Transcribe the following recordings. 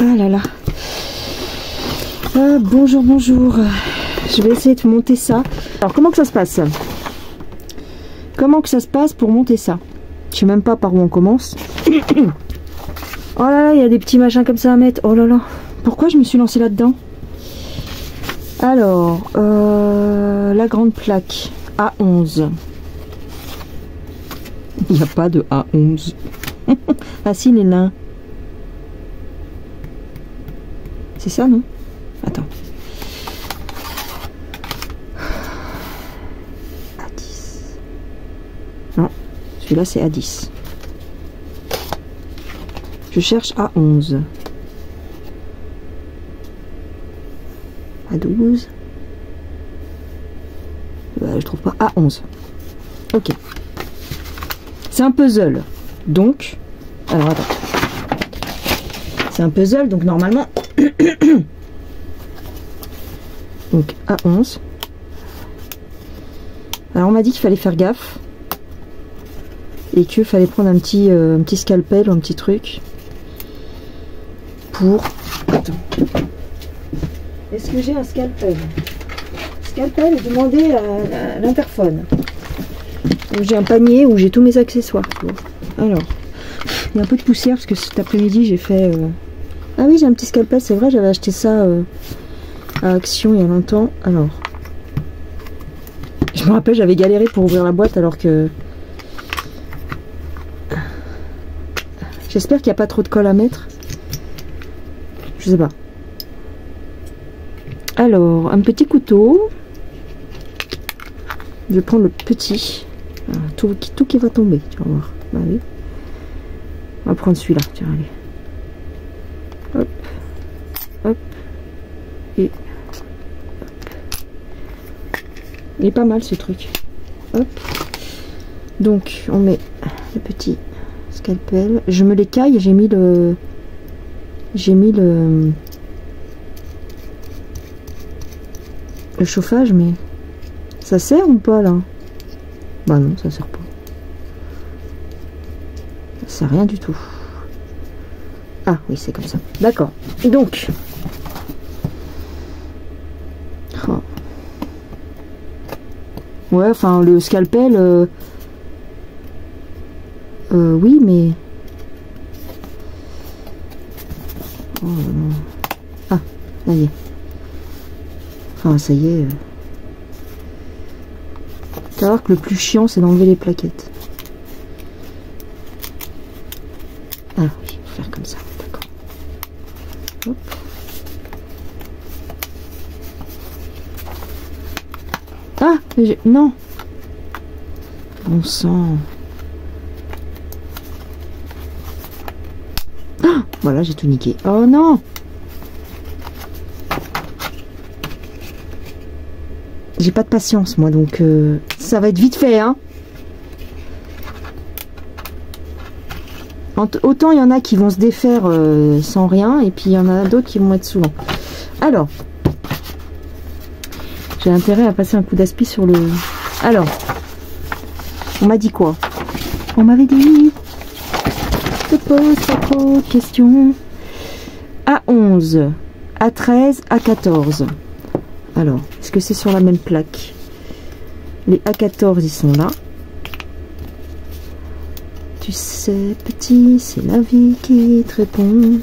Ah là là. Ah, bonjour, bonjour. Je vais essayer de monter ça. Alors, comment que ça se passe? Comment que ça se passe pour monter ça? Je sais même pas par où on commence. Oh là là, il y a des petits machins comme ça à mettre. Oh là là. Pourquoi je me suis lancée là-dedans? Alors, la grande plaque A11. Il n'y a pas de A11. Ah si, les nains. C'est ça, non? Attends. A10. Non, celui-là c'est A10. Je cherche A11. A12. Je trouve pas A11. Ok. C'est un puzzle. Donc, alors attends. C'est un puzzle, donc normalement. Donc A11. Alors on m'a dit qu'il fallait faire gaffe. Et qu'il fallait prendre un petit scalpel ou un petit truc. Pour... Attends. Est-ce que j'ai un scalpel? Scalpel est demandé à l'interphone. J'ai un panier où j'ai tous mes accessoires. Alors, il y a un peu de poussière parce que cet après-midi j'ai fait... Ah oui, j'ai un petit scalpel, c'est vrai, j'avais acheté ça à Action il y a longtemps. Alors, je me rappelle, j'avais galéré pour ouvrir la boîte alors que... J'espère qu'il n'y a pas trop de colle à mettre. Je sais pas. Alors, un petit couteau. Je vais prendre le petit. Ah, tout qui va tomber, tu vas voir. Bah oui. On va prendre celui-là, tiens, allez. Hop. Hop. Et... Hop. Il est pas mal ce truc. Hop. Donc, on met le petit scalpel. Je me l'écaille, j'ai mis le... le chauffage, mais ça sert ou pas là? Bah non, ça sert pas. Ça sert rien du tout. Ah oui, c'est comme ça. D'accord. Donc. Oh. Ouais, enfin le scalpel. Oui, mais. Oh non. Ah, ça y est. Enfin, ça y est. Tu vas voir que le plus chiant, c'est d'enlever les plaquettes. Ah oui, faire comme ça, d'accord. Hop. Ah, non. Bon sang. Ah, voilà, j'ai tout niqué. Oh non. J'ai pas de patience moi, donc ça va être vite fait, hein. Autant il y en a qui vont se défaire sans rien, et puis il y en a d'autres qui vont être souvent. Alors, j'ai intérêt à passer un coup d'aspi sur le... Alors, on m'a dit quoi? On m'avait dit... Je te pose pas trop de questions. A11, A13, A14. Alors, est-ce que c'est sur la même plaque? Les A14, ils sont là. Tu sais, petit, c'est la vie qui te répond.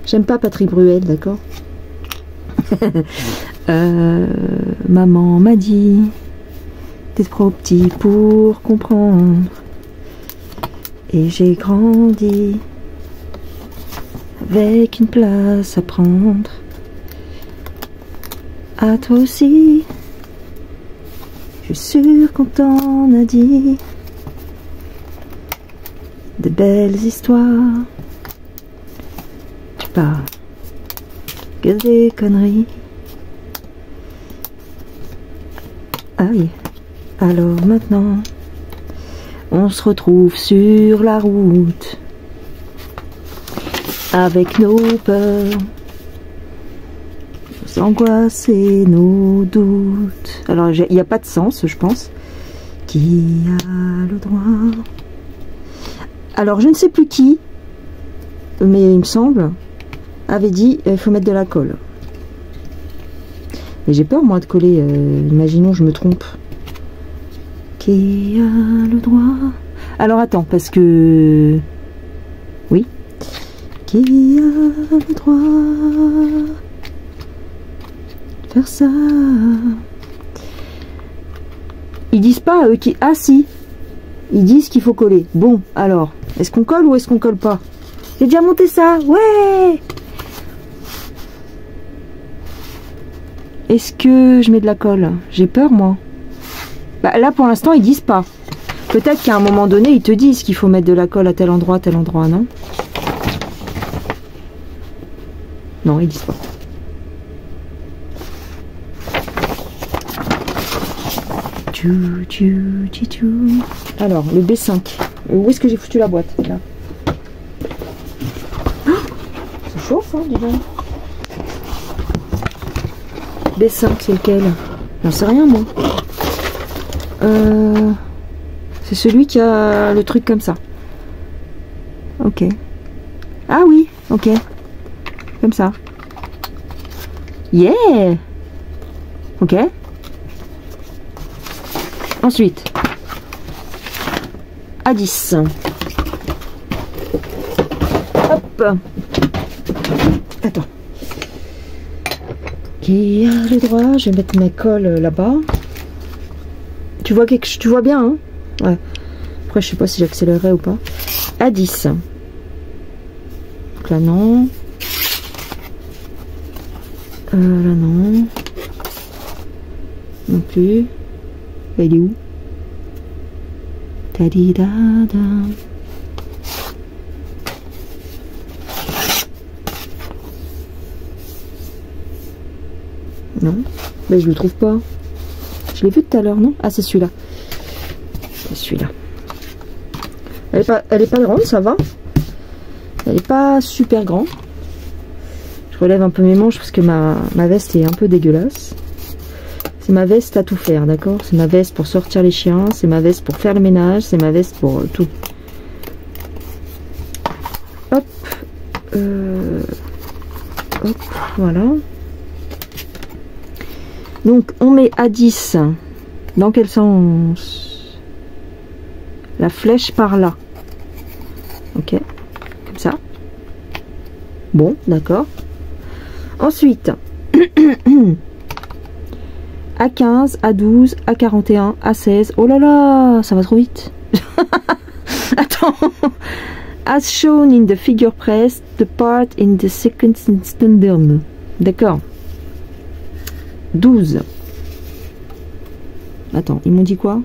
J'aime pas Patrick Bruel, d'accord. Maman m'a dit, t'es trop petit pour comprendre. Et j'ai grandi avec une place à prendre. À toi aussi, je suis sûre qu'on t'en a dit de belles histoires. Tu parles que des conneries. Ah oui, alors maintenant, on se retrouve sur la route avec nos peurs, nos angoisses et nos doutes. Alors, il n'y a pas de sens, je pense. Qui a le droit? Alors, je ne sais plus qui, mais il me semble avait dit il faut mettre de la colle. Mais j'ai peur moi de coller, imaginons je me trompe. Qui a le droit? Alors attends, parce que... Oui. Qui a le droit de faire ça? Ils disent pas, eux, qui... Ah si, ils disent qu'il faut coller. Bon, alors, est-ce qu'on colle ou est-ce qu'on colle pas? J'ai déjà monté ça, ouais. Est-ce que je mets de la colle? J'ai peur, moi. Bah, là, pour l'instant, ils disent pas. Peut-être qu'à un moment donné, ils te disent qu'il faut mettre de la colle à tel endroit, non? Non, ils disent pas. Alors, le B5. Où est-ce que j'ai foutu la boîte? Là. Oh, ça chauffe, hein, dis donc. B5, c'est lequel? J'en sais rien, moi. C'est celui qui a le truc comme ça. Ok. Ah oui, ok. Comme ça. Yeah! Ok. Ensuite. A10. Hop. Attends. Qui a le droit? Je vais mettre ma colle là-bas. Tu vois bien, hein? Ouais. Après, je sais pas si j'accélérerai ou pas. A10. Donc là, non. Là, non. Non plus. Là, il est où? Tadidada. Non. Mais je le trouve pas. Je l'ai vu tout à l'heure, non? Ah, c'est celui-là. C'est celui-là. Elle est pas grande, ça va. Elle est pas super grande. Je relève un peu mes manches parce que ma veste est un peu dégueulasse. C'est ma veste à tout faire, d'accord? C'est ma veste pour sortir les chiens, c'est ma veste pour faire le ménage, c'est ma veste pour tout. Hop. Hop, voilà. Donc, on met A10. Dans quel sens? La flèche par là. Ok. Comme ça. Bon, d'accord. Ensuite. A15, A12, A41, A16. Oh là là, ça va trop vite. Attends. As shown in the figure press, the part in the second instance. D'accord. 12. Attends, ils m'ont dit quoi?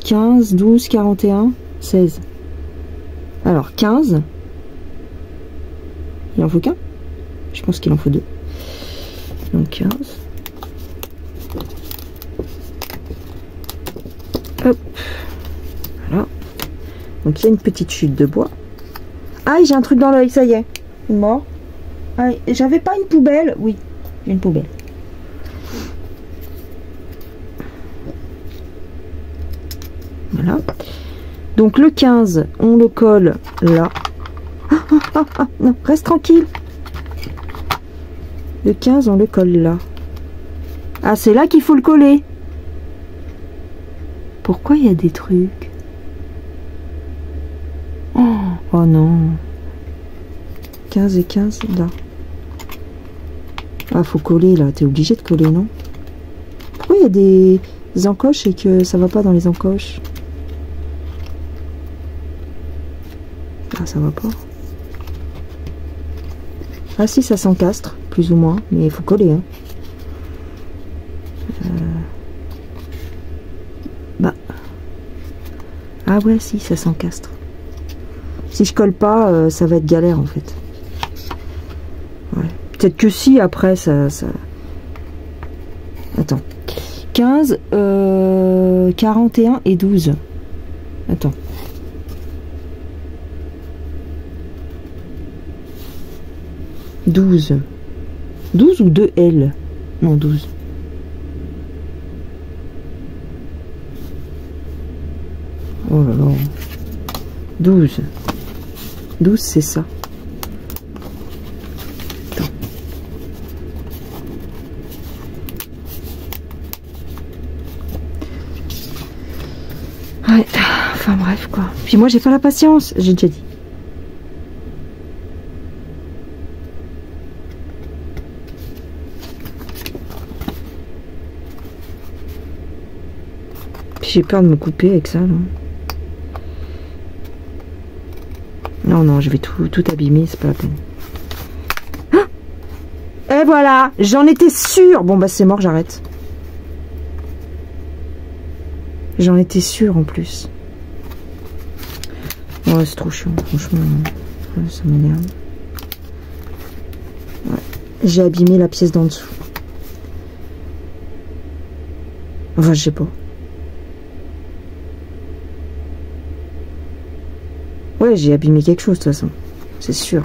15, 12, 41, 16. Alors, 15. Il en faut qu'un? Je pense qu'il en faut deux. Donc, 15. Hop. Voilà. Donc, il y a une petite chute de bois. Aïe, j'ai un truc dans l'œil, ça y est. Mort. Aïe, j'avais pas une poubelle? Oui, j'ai une poubelle. Voilà. Donc le 15, on le colle là. Non, reste tranquille. Le 15, on le colle là. Ah, c'est là qu'il faut le coller. Pourquoi il y a des trucs? Oh non. 15 et 15, là. Ah, faut coller là. T'es obligé de coller, non? Pourquoi il y a des encoches et que ça va pas dans les encoches? Ah, ça va pas. Ah si, ça s'encastre, plus ou moins. Mais il faut coller, hein. Bah. Ah ouais, si, ça s'encastre. Si je colle pas, ça va être galère, en fait. Ouais. Peut-être que si, après, ça... Attends. 15, 41 et 12. Attends. « 12. 12 ou 2L? Non, 12. Oh là là. 12. 12, c'est ça. Attends. Enfin bref quoi. Puis moi j'ai pas la patience, j'ai déjà dit. Puis j'ai peur de me couper avec ça là. Non, non, je vais tout abîmer, c'est pas la peine. Ah, et voilà, j'en étais sûre. Bon bah c'est mort, j'arrête. J'en étais sûre en plus. Ouais, c'est trop chiant, franchement. Ouais, ça m'énerve. Ouais. J'ai abîmé la pièce d'en dessous. Enfin, je sais pas. Ouais, j'ai abîmé quelque chose de toute façon. C'est sûr.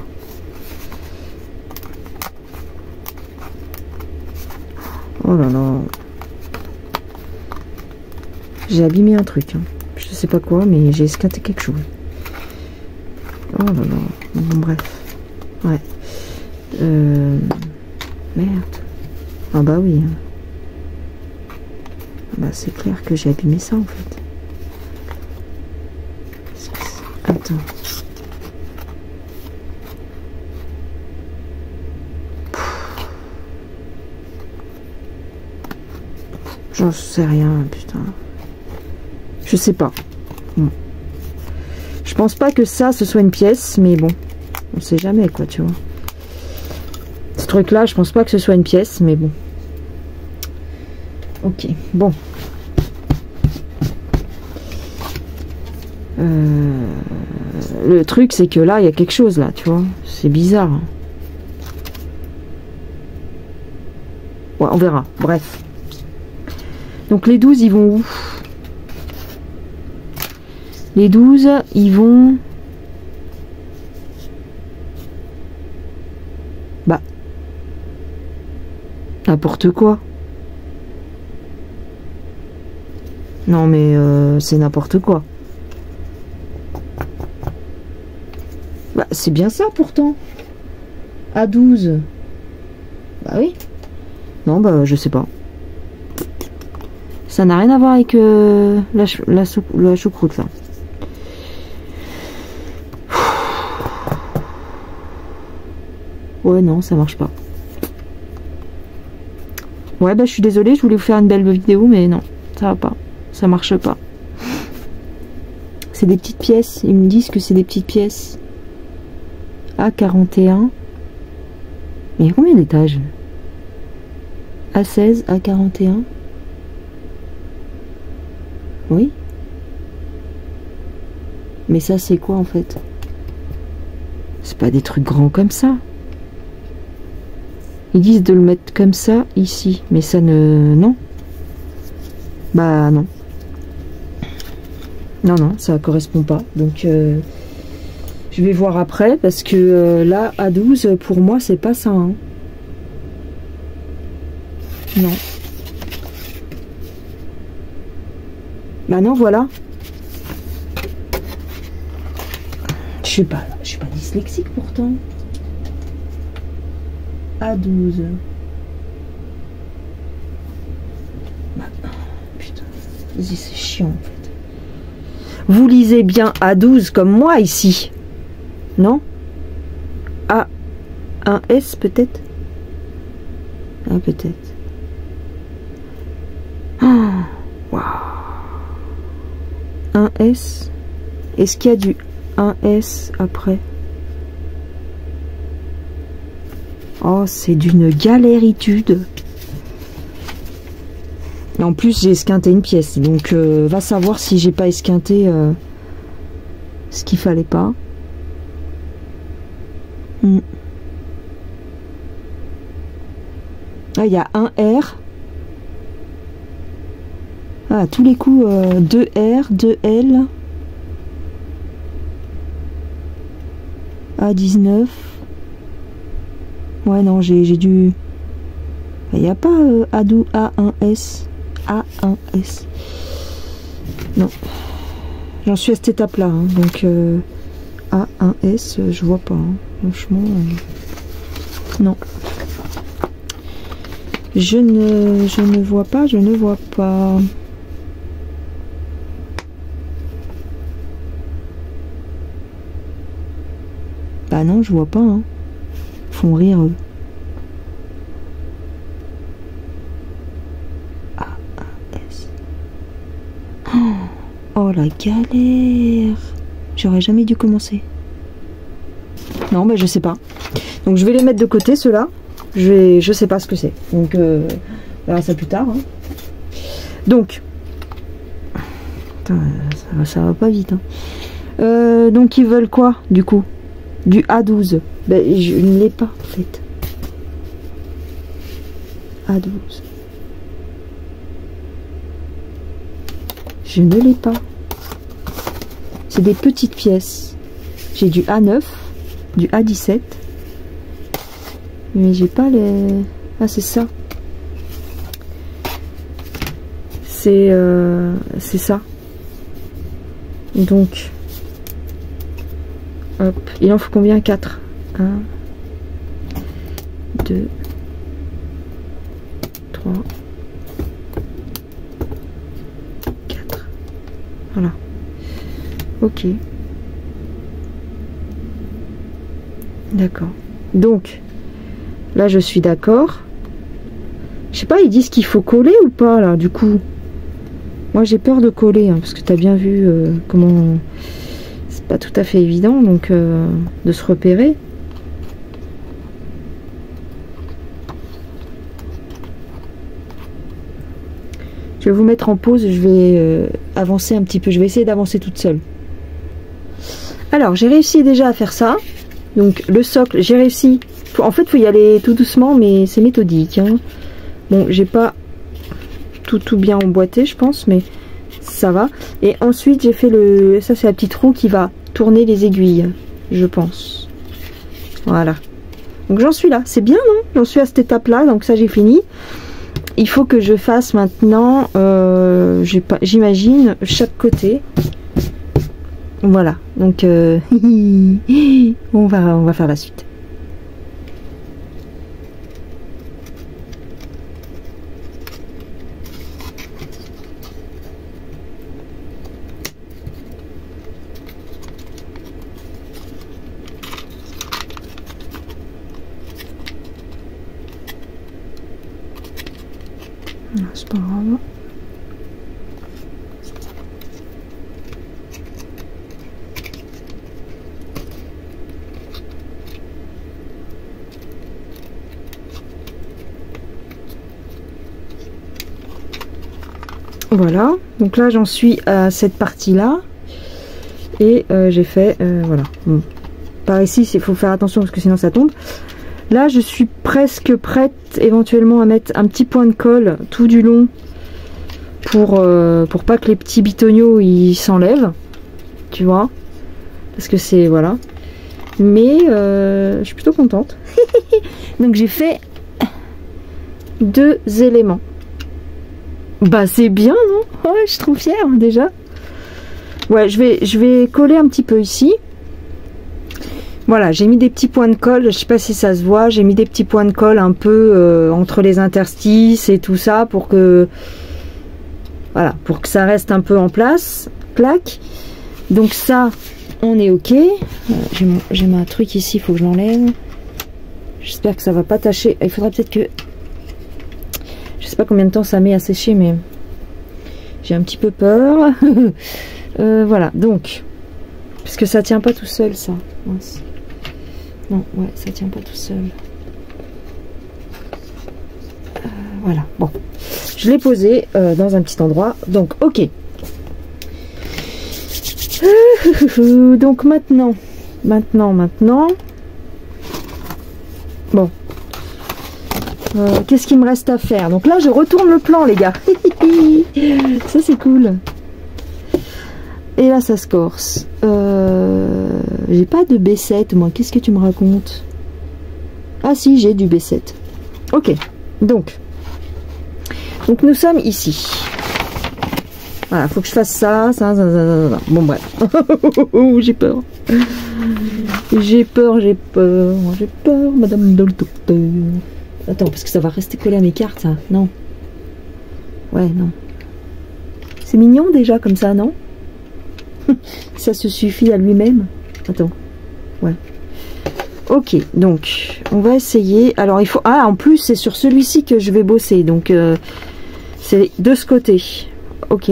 Oh là là. J'ai abîmé un truc. Hein. Je sais pas quoi, mais j'ai esquinté quelque chose. Oh là là. Bon, bref. Ouais. Merde. Ah bah oui. Hein. Bah c'est clair que j'ai abîmé ça en fait. Attends. J'en sais rien, putain. Je sais pas. Bon. Je pense pas que ça, ce soit une pièce, mais bon. On sait jamais, quoi, tu vois. Ce truc-là, je pense pas que ce soit une pièce, mais bon. Ok, bon. Le truc, c'est que là, il y a quelque chose, là, tu vois. C'est bizarre. Ouais, on verra. Bref. Donc, les 12, ils vont où? Les 12, ils vont... Bah. N'importe quoi. Non, mais c'est n'importe quoi. Bah, c'est bien ça, pourtant. À 12. Bah oui. Non, bah, je sais pas. Ça n'a rien à voir avec la choucroute, là. Ouais, non, ça marche pas. Ouais, bah, je suis désolée, je voulais vous faire une belle vidéo, mais non, ça va pas. Ça marche pas. C'est des petites pièces. Ils me disent que c'est des petites pièces. A41. Mais il y a combien d'étages? A16, A41. Oui. Mais ça, c'est quoi en fait? C'est pas des trucs grands comme ça. Ils disent de le mettre comme ça, ici. Mais ça ne... Non. Bah non. Non, non, ça correspond pas. Donc, je vais voir après, parce que là, à 12, pour moi, c'est pas ça. Hein. Non. Bah non, voilà. Je suis pas dyslexique pourtant. À 12. Bah, putain, c'est chiant en fait. Vous lisez bien A12 comme moi ici. Non? A1S peut-être? Ah peut-être. Oh, wow. 1S. Est-ce qu'il y a du 1S après? Oh, c'est d'une galéritude. En plus, j'ai esquinté une pièce. Donc, va savoir si j'ai pas esquinté ce qu'il fallait pas. Ah, il y a un R. Ah, à tous les coups, 2 R, 2 L. A19. Ouais, non, j'ai dû... Il n'y a pas A1S. A1S. Non. J'en suis à cette étape-là. Hein, donc, A1S, je vois pas. Hein, franchement, non. Je ne vois pas, je ne vois pas. Bah non, je vois pas. Hein. Ils font rire eux. A-A-S. Oh la galère. J'aurais jamais dû commencer. Non, mais je sais pas. Donc je vais les mettre de côté, ceux-là. Je sais pas ce que c'est. Donc on verra ça plus tard. Hein. Donc, putain, ça va pas vite. Hein. Donc ils veulent quoi du coup? Du A12. Ben, je ne l'ai pas en fait. A12. Je ne l'ai pas. C'est des petites pièces. J'ai du A9, du A17. Mais j'ai pas les... Ah, c'est ça. C'est ça. Donc... Hop. Il en faut combien? 4. 1, 2, 3, 4. Voilà. Ok. D'accord. Donc... Là, je suis d'accord. Je sais pas, ils disent qu'il faut coller ou pas, là, du coup. Moi, j'ai peur de coller, hein, parce que tu as bien vu comment... C'est pas tout à fait évident, donc, de se repérer. Je vais vous mettre en pause, je vais avancer un petit peu. Je vais essayer d'avancer toute seule. Alors, j'ai réussi déjà à faire ça. Donc, le socle, j'ai réussi... En fait, il faut y aller tout doucement, mais c'est méthodique. Hein. Bon, j'ai pas tout bien emboîté, je pense, mais ça va. Et ensuite, j'ai fait le... Ça, c'est la petite roue qui va tourner les aiguilles, je pense. Voilà. Donc, j'en suis là. C'est bien, non? J'en suis à cette étape-là, donc ça, j'ai fini. Il faut que je fasse maintenant, j'imagine, chaque côté. Voilà. Donc, on va faire la suite. C'est pas grave. Voilà, donc là j'en suis à cette partie là et j'ai fait voilà. Bon. Par ici il faut faire attention parce que sinon ça tombe. Là je suis presque prête éventuellement à mettre un petit point de colle tout du long pour pas que les petits bitoniaux ils s'enlèvent, tu vois, parce que c'est voilà. Mais je suis plutôt contente. Donc j'ai fait 2 éléments. Bah c'est bien, non? Ouais, je suis trop fière déjà. Ouais, je vais coller un petit peu ici. Voilà, j'ai mis des petits points de colle, je sais pas si ça se voit, j'ai mis des petits points de colle un peu entre les interstices et tout ça pour que voilà, pour que ça reste un peu en place. Clac. Donc ça, on est ok. J'ai ma truc ici, il faut que je l'enlève. J'espère que ça va pas tâcher. Il faudra peut-être que... Je sais pas combien de temps ça met à sécher, mais j'ai un petit peu peur. Voilà, donc, puisque ça tient pas tout seul, ça. Mince. Non, ouais, ça tient pas tout seul. Voilà, bon. Je l'ai posé dans un petit endroit, donc ok. Donc maintenant. Bon. Qu'est-ce qu'il me reste à faire? Donc là, je retourne le plan, les gars. Ça, c'est cool. Et là, ça se corse. J'ai pas de B7, moi. Qu'est-ce que tu me racontes? Ah si, j'ai du B7. Ok. Donc nous sommes ici. Voilà, faut que je fasse ça. Bon, bref. J'ai peur. J'ai peur, madame le docteur. Attends, parce que ça va rester collé à mes cartes, ça. Non. Ouais, non. C'est mignon déjà comme ça, non? Ça se suffit à lui-même. Attends. Ouais. Ok, donc on va essayer. Alors il faut... Ah, en plus c'est sur celui-ci que je vais bosser. Donc c'est de ce côté. Ok.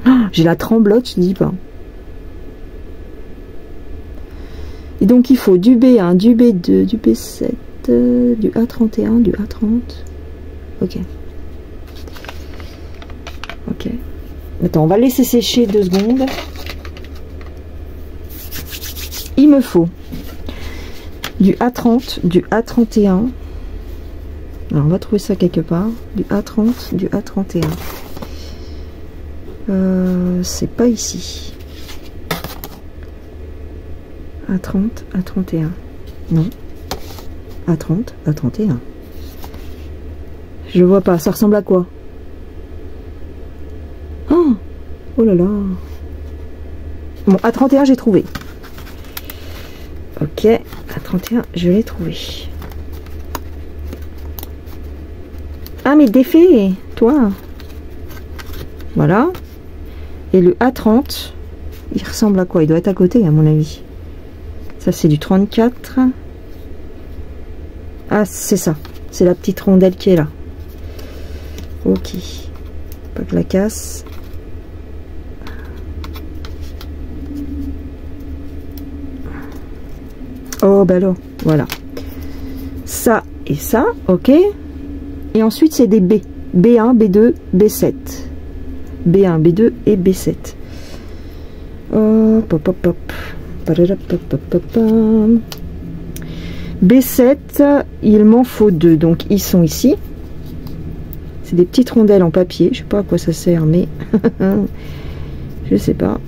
Oh, j'ai la tremblote, je dis pas. Et donc il faut du B1, du B2, du B7, du A31, du A30. Ok. Ok. Attends, on va laisser sécher 2 secondes. Il me faut du A30, du A31. Alors on va trouver ça quelque part. Du A30, du A31. C'est pas ici. A30, A31. Non. A30, A31. Je vois pas. Ça ressemble à quoi? Oh, oh là là. Bon, A31 j'ai trouvé. Ok, A31 je l'ai trouvé. Ah mais défait, toi. Voilà. Et le A30, il ressemble à quoi? Il doit être à côté à mon avis. Ça c'est du 34. Ah c'est ça. C'est la petite rondelle qui est là. Ok. Pas que la casse. Oh bah alors, voilà. Ça et ça, ok. Et ensuite c'est des B. B1, B2, B7. B1, B2 et B7. Hop, hop, hop, hop. B7, il m'en faut 2. Donc ils sont ici. C'est des petites rondelles en papier. Je sais pas à quoi ça sert, mais je sais pas.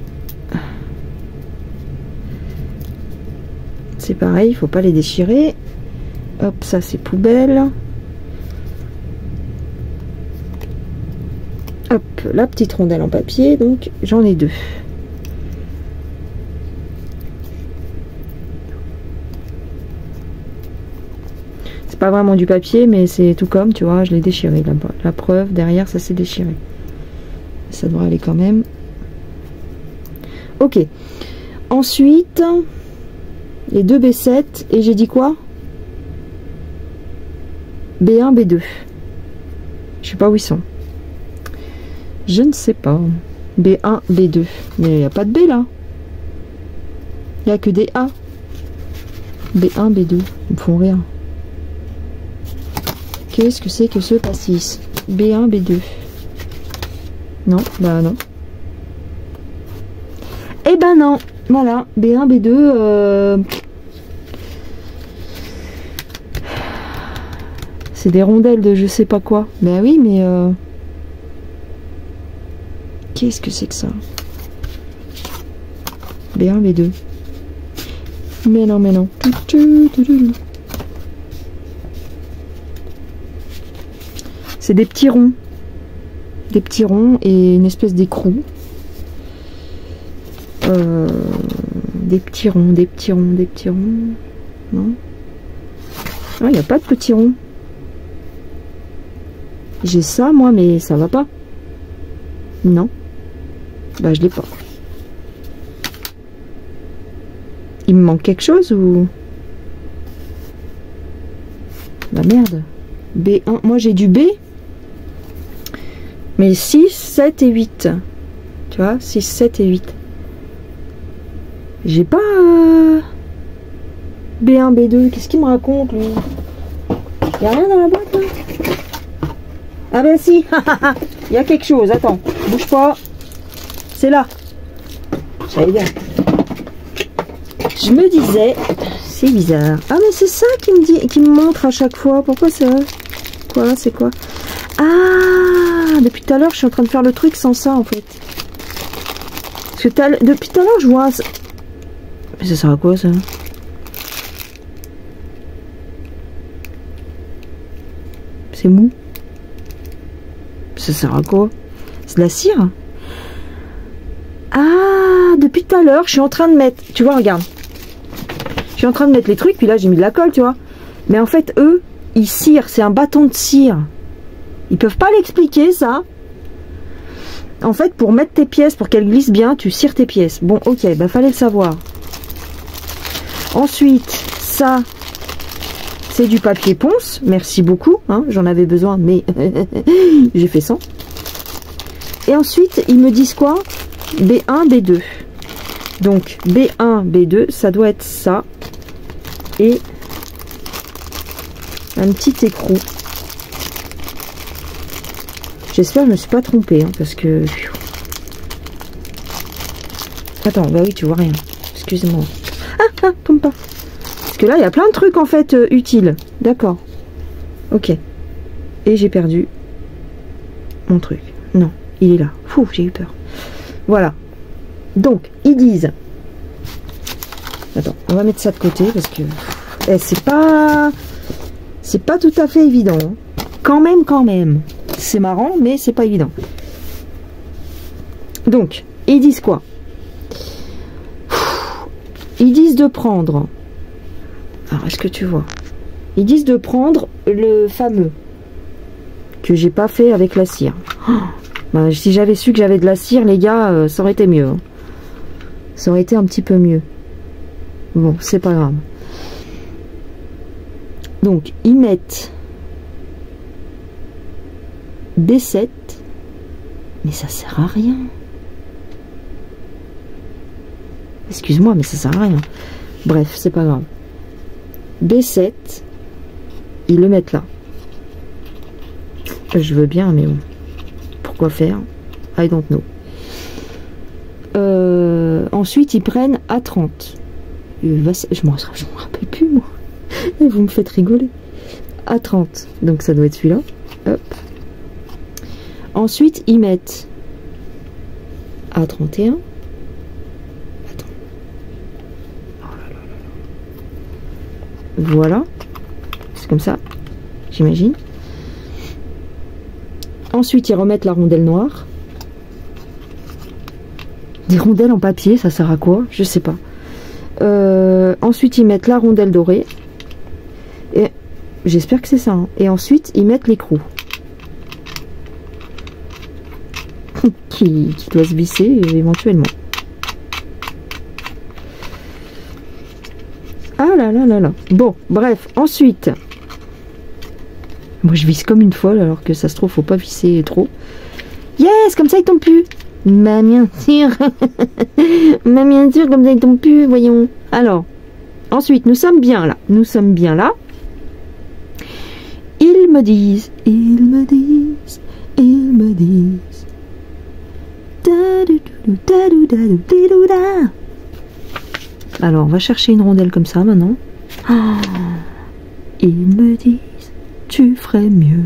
C'est pareil, il faut pas les déchirer. Hop, ça c'est poubelle. Hop, la petite rondelle en papier, donc j'en ai 2. C'est pas vraiment du papier, mais c'est tout comme, tu vois, je l'ai déchiré. La preuve, derrière, ça s'est déchiré. Ça devrait aller quand même. Ok. Ensuite... les 2 B7 et j'ai dit quoi? B1, B2. Je sais pas où ils sont. Je ne sais pas. B1, B2. Mais il n'y a pas de B là. Il n'y a que des A. B1, B2. Ils me font rien. Qu'est-ce que c'est que ce pastis? B1, B2. Non, bah non. Eh ben non. Voilà, B1, B2, c'est des rondelles de je sais pas quoi. Ben oui, mais qu'est-ce que c'est que ça? B1, B2. Mais non, mais non. C'est des petits ronds. Des petits ronds et une espèce d'écrou. Des petits ronds, des petits ronds, des petits ronds. Non. Ah, il n'y a pas de petits ronds. J'ai ça, moi, mais ça va pas. Non. Bah, je l'ai pas. Il me manque quelque chose ou... Bah, merde. B1. Moi, j'ai du B. Mais 6, 7 et 8. Tu vois, 6, 7 et 8. J'ai pas B1, B2. Qu'est-ce qu'il me raconte, lui? Y'a rien dans la boîte, là? Ah ben si. Il y a quelque chose. Attends, bouge pas. C'est là. J'allais bien. Je me disais, c'est bizarre. Ah mais c'est ça qui me dit, qui me montre à chaque fois. Pourquoi ça? Quoi? C'est quoi? Ah, depuis tout à l'heure, je suis en train de faire le truc sans ça, en fait. Parce que depuis tout à l'heure, je vois... Mais ça sert à quoi, ça? C'est mou. Ça sert à quoi? C'est de la cire? Ah, depuis tout à l'heure, je suis en train de mettre... Tu vois, regarde. Je suis en train de mettre les trucs, puis là, j'ai mis de la colle, tu vois. Mais en fait, eux, ils cirent. C'est un bâton de cire. Ils peuvent pas l'expliquer, ça. En fait, pour mettre tes pièces, pour qu'elles glissent bien, tu cires tes pièces. Bon, ok, bah fallait le savoir. Ensuite, ça, c'est du papier ponce. Merci beaucoup, hein, j'en avais besoin, mais j'ai fait sans. Et ensuite, ils me disent quoi? B1, B2. Donc, B1, B2, ça doit être ça. Et un petit écrou. J'espère que je ne me suis pas trompée, hein, parce que... Attends, bah oui, tu vois rien. Excuse-moi. Ah, tombe pas. Parce que là, il y a plein de trucs, en fait, utiles. D'accord. Ok. Et j'ai perdu mon truc. Non, il est là. Fou, j'ai eu peur. Voilà. Donc, ils disent... Attends, on va mettre ça de côté, parce que... c'est pas tout à fait évident. Hein. Quand même. C'est marrant, mais c'est pas évident. Donc, ils disent quoi? Ils disent de prendre... Alors, est-ce que tu vois? Ils disent de prendre le fameux que j'ai pas fait avec la cire. Oh, bah, si j'avais su que j'avais de la cire, les gars, ça aurait été mieux. Hein. Ça aurait été un petit peu mieux. Bon, c'est pas grave. Donc, ils mettent B7, mais ça sert à rien. Excuse-moi, mais ça sert à rien. Bref, c'est pas grave. B7, ils le mettent là. Je veux bien, mais bon. Pourquoi faire? I don't know. Ensuite, ils prennent A30. Je m'en rappelle plus, moi. Vous me faites rigoler. A30. Donc, ça doit être celui-là. Hop. Ensuite, ils mettent A31. Attends. Oh là là là. Voilà. C'est comme ça. J'imagine. Ensuite, ils remettent la rondelle noire. Des rondelles en papier, ça sert à quoi? Je sais pas. Ensuite, ils mettent la rondelle dorée. Et j'espère que c'est ça. Hein. Et ensuite, ils mettent l'écrou. qui doit se visser éventuellement. Ah là là là là. Bon, bref. Ensuite... Moi, je visse comme une folle, alors que ça se trouve, faut pas visser trop. Yes, comme ça, il tombe plus. Ma bien sûr. Ma bien sûr, comme ça, il tombe plus, voyons. Alors, ensuite, nous sommes bien là. Nous sommes bien là. Ils me disent. Alors, on va chercher une rondelle comme ça, maintenant. Oh, ils me disent. Tu ferais mieux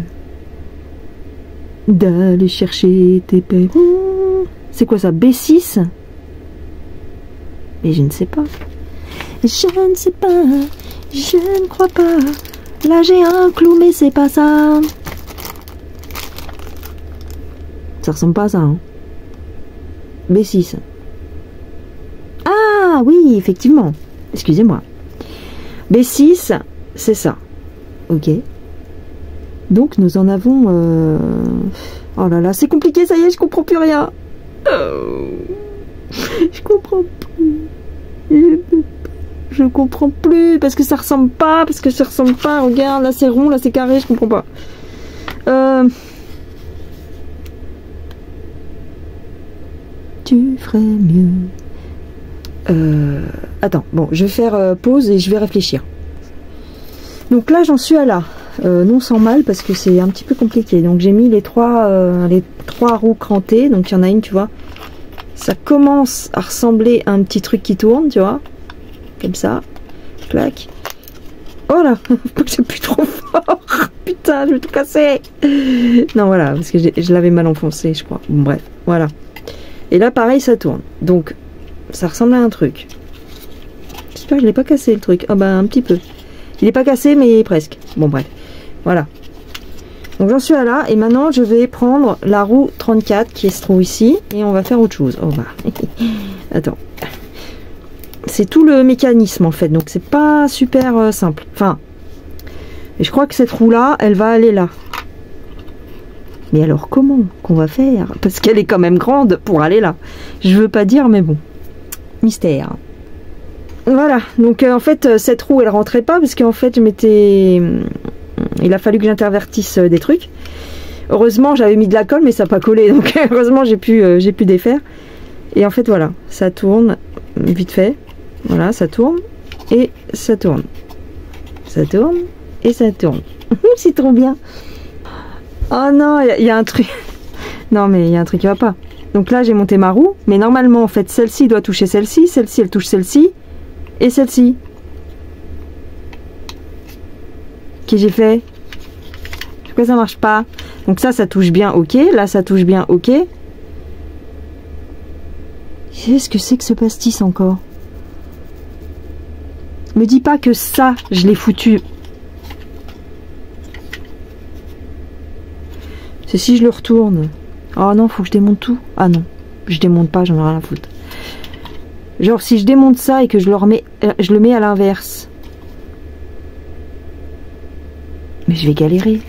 d'aller chercher tes pères. C'est quoi ça? B6? Mais je ne sais pas. Je ne sais pas. Je ne crois pas. Là j'ai un clou mais c'est pas ça. Ça ressemble pas à ça. Hein. B6. Ah oui, effectivement. Excusez-moi. B6, c'est ça. Ok. Donc nous en avons... Oh là là, c'est compliqué, ça y est, je comprends plus rien. Je comprends plus. Je comprends plus, parce que ça ressemble pas, regarde, là c'est rond, là c'est carré, je comprends pas. Tu ferais mieux. Attends, bon, je vais faire pause et je vais réfléchir. Donc là j'en suis à là. Non sans mal parce que c'est un petit peu compliqué. Donc j'ai mis les trois roues crantées. Donc il y en a une, tu vois. Ça commence à ressembler à un petit truc qui tourne, tu vois. Comme ça. Clac. Oh là, faut que j'appuie trop fort. Putain, je vais tout casser. Non, voilà, parce que je l'avais mal enfoncé, je crois. Bon, bref, voilà. Et là, pareil, ça tourne. Donc, ça ressemble à un truc. J'espère que je l'ai pas cassé, le truc. Ah bah, un petit peu. Il n'est pas cassé, mais presque. Bon, bref. Voilà. Donc j'en suis à là. Et maintenant, je vais prendre la roue 34 qui se trouve ici. Et on va faire autre chose. Oh bah. Attends. C'est tout le mécanisme en fait. Donc c'est pas super simple. Enfin. Et je crois que cette roue là, elle va aller là. Mais alors comment qu'on va faire? Parce qu'elle est quand même grande pour aller là. Je veux pas dire, mais bon. Mystère. Voilà, donc en fait cette roue elle rentrait pas parce qu'en fait je m'étais... Il a fallu que j'intervertisse des trucs. Heureusement j'avais mis de la colle mais ça n'a pas collé, donc heureusement j'ai pu défaire. Et en fait voilà, ça tourne vite fait. Voilà, ça tourne et ça tourne. Ça tourne et ça tourne. C'est trop bien. Oh non, il y a un truc. Non mais il y a un truc qui va pas. Donc là j'ai monté ma roue, mais normalement en fait celle-ci doit toucher celle-ci, celle-ci elle touche celle-ci et celle-ci. Qu'est-ce que j'ai fait? Pourquoi ça marche pas? Donc ça touche bien, ok. Là ça touche bien, ok. Qu'est-ce que c'est que ce pastis encore? Me dis pas que ça je l'ai foutu. C'est si je le retourne. Oh non, faut que je démonte tout. Ah non, je démonte pas, j'en ai rien à foutre. Genre si je démonte ça et que je le mets à l'inverse. Mais je vais galérer.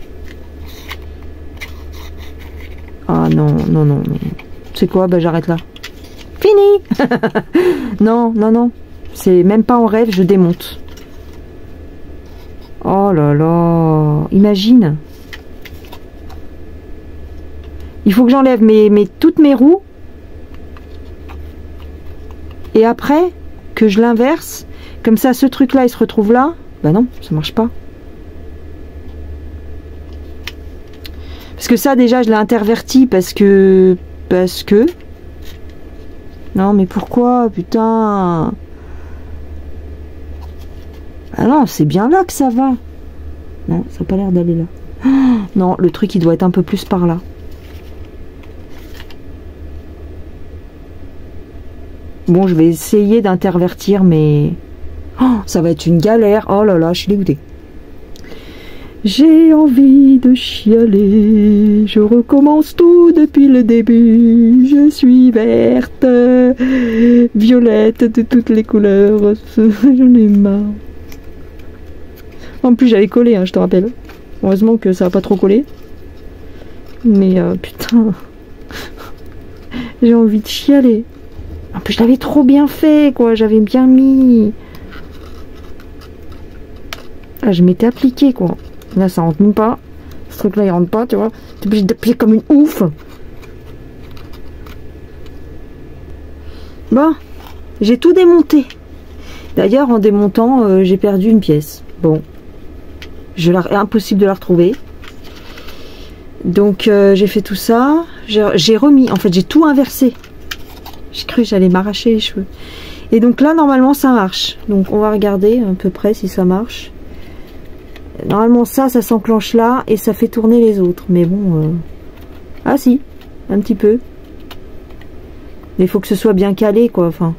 Ah non, non, non, non. C'est quoi? Bah j'arrête là. Fini. Non, non, non. C'est même pas en rêve, je démonte. Oh là là. Imagine. Il faut que j'enlève toutes mes roues. Et après, que je l'inverse. Comme ça, ce truc-là, il se retrouve là. Bah non, ça marche pas. Parce que ça, déjà, je l'ai interverti parce que... Non, mais pourquoi? Putain. Ah non, c'est bien là que ça va. Non, ça n'a pas l'air d'aller là. Oh, non, le truc, il doit être un peu plus par là. Bon, je vais essayer d'intervertir, mais... Oh, ça va être une galère. Oh là là, je suis dégoûtée. J'ai envie de chialer. Je recommence tout depuis le début. Je suis verte, violette, de toutes les couleurs. J'en ai marre. En plus, j'avais collé, hein, je te rappelle. Heureusement que ça n'a pas trop collé. Mais putain... J'ai envie de chialer. En plus, je l'avais trop bien fait, quoi. J'avais bien mis. Là, je m'étais appliqué, quoi. Là, ça rentre même pas. Ce truc-là, il rentre pas, tu vois. T'es obligé d'appliquer comme une ouf. Bon, j'ai tout démonté. D'ailleurs, en démontant, j'ai perdu une pièce. Bon, impossible de la retrouver. Donc, j'ai fait tout ça. J'ai remis. En fait, j'ai tout inversé. J'ai cru que j'allais m'arracher les cheveux. Et donc là, normalement, ça marche. Donc, on va regarder à peu près si ça marche. Normalement, ça s'enclenche là et ça fait tourner les autres. Mais bon... Ah si, un petit peu. Mais il faut que ce soit bien calé, quoi. Enfin...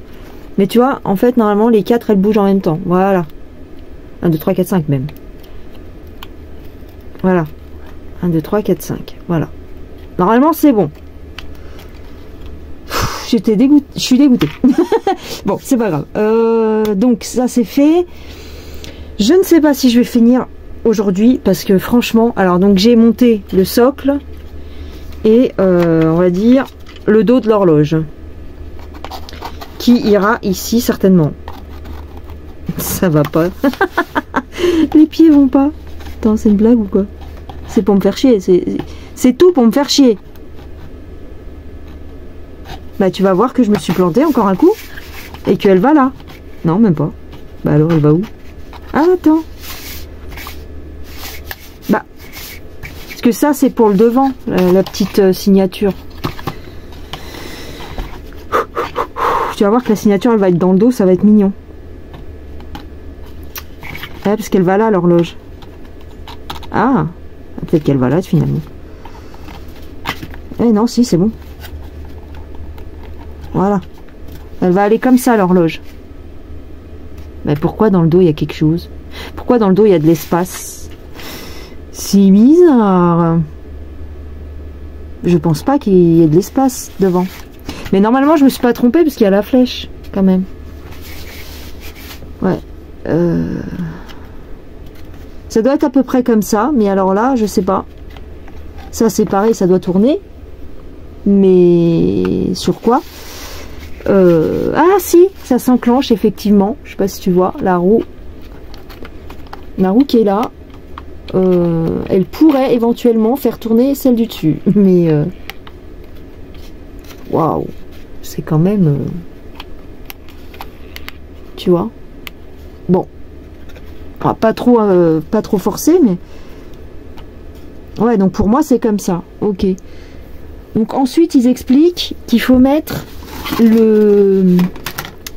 Mais tu vois, en fait, normalement, les 4, elles bougent en même temps. Voilà. 1, 2, 3, 4, 5 même. Voilà. 1, 2, 3, 4, 5. Voilà. Normalement, c'est bon. J'étais dégoûtée. Je suis dégoûtée. Bon, c'est pas grave. Donc, ça, c'est fait. Je ne sais pas si je vais finir aujourd'hui. Parce que, franchement... Alors, donc, j'ai monté le socle. Et, on va dire, le dos de l'horloge. Qui ira ici, certainement. Ça va pas. Les pieds vont pas. Attends, c'est une blague ou quoi? C'est pour me faire chier. C'est tout pour me faire chier. Bah tu vas voir que je me suis plantée encore un coup. Et qu'elle va là. Non, même pas. Bah alors elle va où? Ah attends. Bah. Parce que ça c'est pour le devant. La petite signature. Tu vas voir que la signature elle va être dans le dos. Ça va être mignon. Ouais, parce qu'elle va là l'horloge. Ah. Peut-être qu'elle va là finalement. Eh non, si, c'est bon. Voilà. Elle va aller comme ça l'horloge. Mais pourquoi dans le dos il y a quelque chose? Pourquoi dans le dos il y a de l'espace? C'est bizarre. Je pense pas qu'il y ait de l'espace devant. Mais normalement je me suis pas trompée parce qu'il y a la flèche quand même. Ouais. Ça doit être à peu près comme ça. Mais alors là, je sais pas. Ça c'est pareil, ça doit tourner. Mais sur quoi? Ah si, ça s'enclenche effectivement. Je sais pas si tu vois, la roue qui est là, elle pourrait éventuellement faire tourner celle du dessus. Mais waouh, c'est quand même... tu vois. Bon. Ah, pas trop forcé, mais... Ouais, donc pour moi, c'est comme ça. Ok. Donc ensuite, ils expliquent qu'il faut mettre le...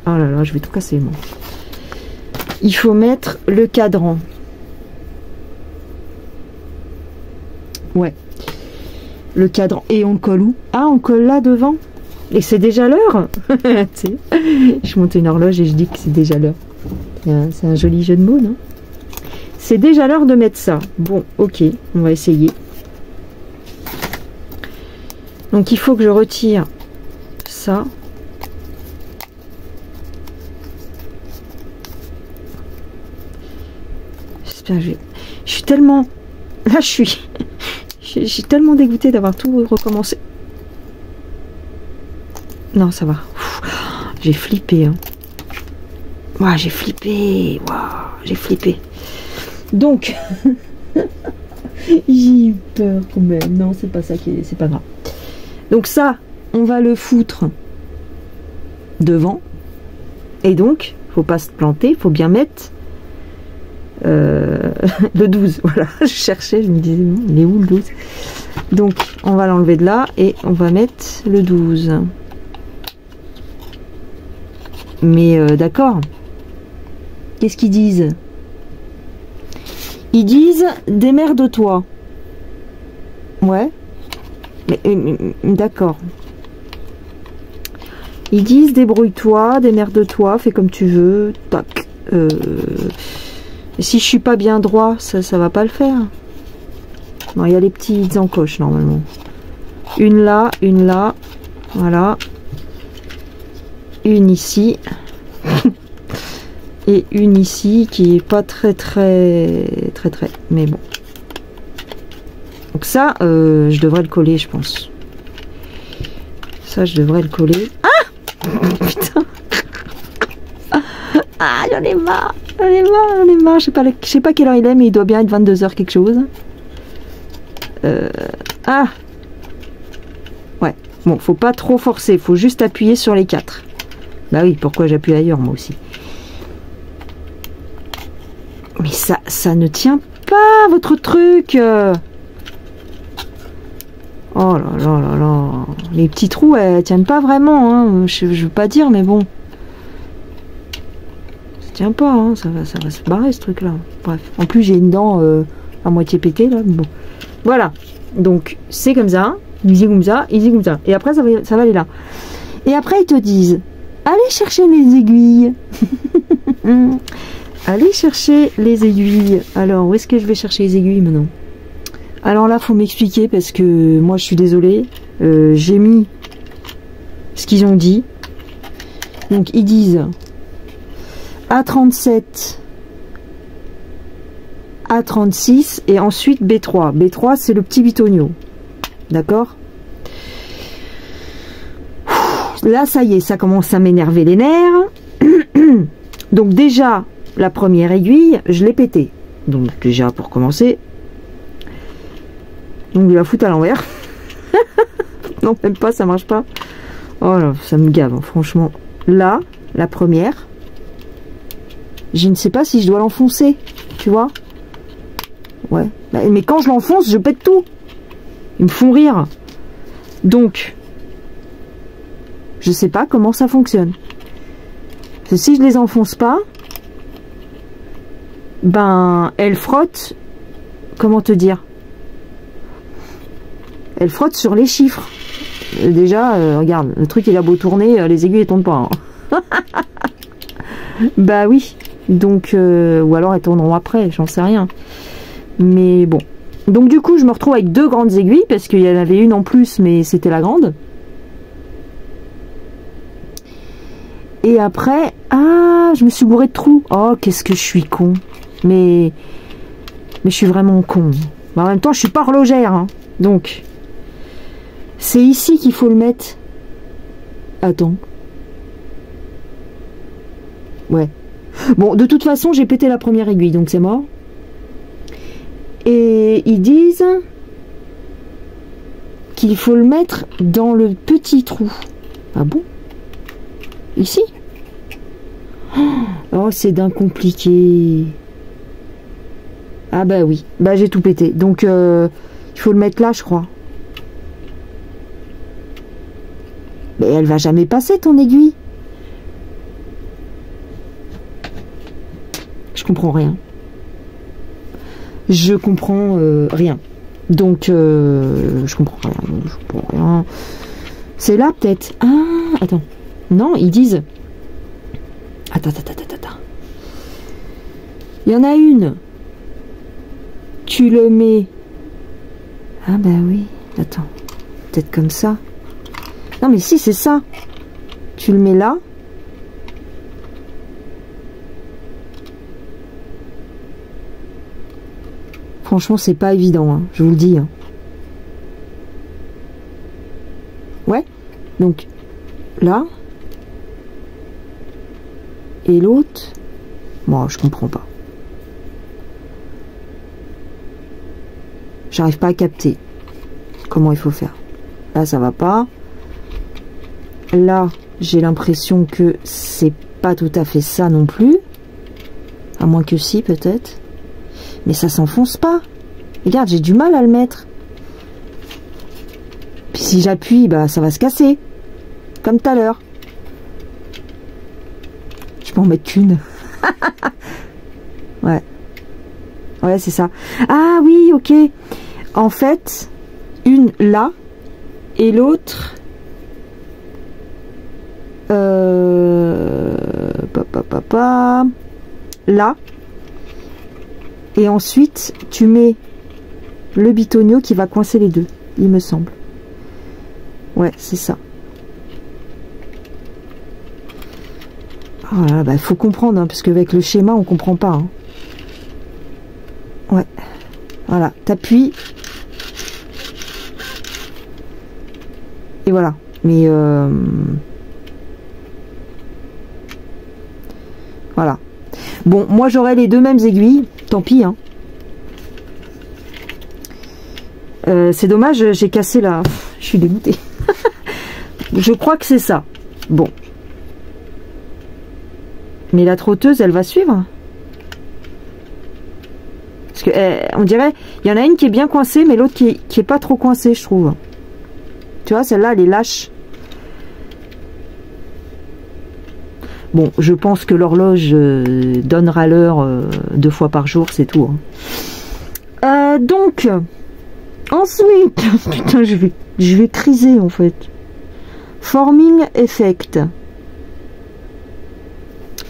Oh là là, je vais tout casser, moi. Il faut mettre le cadran. Ouais. Le cadran. Et on le colle où? Ah, on colle là devant. Et c'est déjà l'heure. Je monte une horloge et je dis que c'est déjà l'heure. C'est un joli jeu de mots, non? C'est déjà l'heure de mettre ça. Bon, ok, on va essayer. Donc il faut que je retire ça. J'espère que je suis tellement... Là, je suis tellement dégoûtée d'avoir tout recommencé. Non, ça va. J'ai flippé. Hein. Ouah, j'ai flippé. Ouah, j'ai flippé. Donc, j'ai eu peur quand même. Non, c'est pas ça qui est... C'est pas grave. Donc ça, on va le foutre devant. Et donc, faut pas se planter. Faut bien mettre le 12. Voilà, je cherchais, je me disais, il est où le 12? Donc, on va l'enlever de là et on va mettre le 12. Mais d'accord. Qu'est-ce qu'ils disent? Ils disent démerde-toi. Ouais. Mais d'accord. Ils disent débrouille-toi, démerde-toi, fais comme tu veux. Tac. Si je suis pas bien droit, ça va pas le faire. Non, il y a les petites encoches normalement. Une là. Voilà. Une ici. Et une ici qui est pas très mais bon. Donc ça je devrais le coller, je pense. Ça je devrais le coller. Ah putain. Ah, j'en ai marre, je sais pas quelle heure il est, mais il doit bien être 22 h quelque chose. Ah ouais, bon, faut pas trop forcer, faut juste appuyer sur les 4. Bah oui, pourquoi j'appuie ailleurs moi aussi? Mais ça ne tient pas, votre truc. Oh là là là là. Les petits trous, elles tiennent pas vraiment. Hein. Je veux pas dire, mais bon. Ça tient pas, hein. Ça va se barrer ce truc-là. Bref. En plus, j'ai une dent à moitié pétée, là. Bon. Voilà. Donc, c'est comme ça. Easy comme ça, easy comme ça. Et après, ça va aller là. Et après, ils te disent, allez chercher les aiguilles. Allez chercher les aiguilles. Alors, où est-ce que je vais chercher les aiguilles maintenant? Alors là, faut m'expliquer parce que moi, je suis désolée. J'ai mis ce qu'ils ont dit. Donc, ils disent A37, A36 et ensuite B3. B3, c'est le petit bitonio. D'accord? Là, ça y est, ça commence à m'énerver les nerfs. Donc déjà, la première aiguille, je l'ai pétée. Donc déjà, pour commencer, donc je la foutre à l'envers. Non, même pas, ça marche pas. Oh là, ça me gave, hein, franchement. Là, la première, je ne sais pas si je dois l'enfoncer, tu vois. Ouais, mais quand je l'enfonce, je pète tout. Ils me font rire. Donc, je sais pas comment ça fonctionne. Parce que si je les enfonce pas, ben, elles frottent, comment te dire? Elles frottent sur les chiffres. Déjà, regarde, le truc il a beau tourner, les aiguilles elles tournent pas. Hein. Bah oui. Donc, ou alors elles tourneront après, j'en sais rien. Mais bon. Donc du coup, je me retrouve avec 2 grandes aiguilles, parce qu'il y en avait une en plus, mais c'était la grande. Et après, ah, je me suis bourré de trous. Oh, qu'est-ce que je suis con. Mais je suis vraiment con. Mais en même temps, je suis pas horlogère. Hein. Donc, c'est ici qu'il faut le mettre. Attends. Ouais. Bon, de toute façon, j'ai pété la première aiguille, donc c'est mort. Et ils disent qu'il faut le mettre dans le petit trou. Ah bon? Ici? Oh, c'est d'un compliqué. Ah bah oui, bah j'ai tout pété. Donc, il faut le mettre là, je crois. Mais elle va jamais passer, ton aiguille. Je comprends rien. Je comprends rien. Donc, je comprends rien. Je comprends rien. C'est là, peut-être. Ah, attends. Non, ils disent... Attends. Il y en a une. Tu le mets... Ah bah oui. Attends. Peut-être comme ça. Non, mais si, c'est ça. Tu le mets là. Franchement, c'est pas évident, hein, je vous le dis. Hein. Ouais. Donc, là. Et l'autre. Moi, je comprends pas. J'arrive pas à capter comment il faut faire. Là, ça va pas. Là, j'ai l'impression que c'est pas tout à fait ça non plus. À moins que si, peut-être. Mais ça s'enfonce pas. Regarde, j'ai du mal à le mettre. Puis si j'appuie, bah ça va se casser. Comme tout à l'heure. Je peux en mettre qu'une. Ouais. Ouais, c'est ça. Ah oui, ok. En fait, une là et l'autre... là. Et ensuite, tu mets le bitonio qui va coincer les deux, il me semble. Ouais, c'est ça. Oh là, bah, faut comprendre, hein, parce qu'avec le schéma, on comprend pas. Hein. Ouais. Voilà, t'appuies. Et voilà. Mais voilà. Bon, moi j'aurais les deux mêmes aiguilles. Tant pis, hein. C'est dommage, j'ai cassé la... Je suis dégoûtée. Je crois que c'est ça. Bon. Mais la trotteuse, elle va suivre. Parce que, on dirait... Il y en a une qui est bien coincée, mais l'autre qui est pas trop coincée, je trouve. Tu vois, celle-là, elle est lâche. Bon, je pense que l'horloge donnera l'heure 2 fois par jour, c'est tout. Hein. Donc, ensuite, putain, je vais criser en fait. Forming Effect.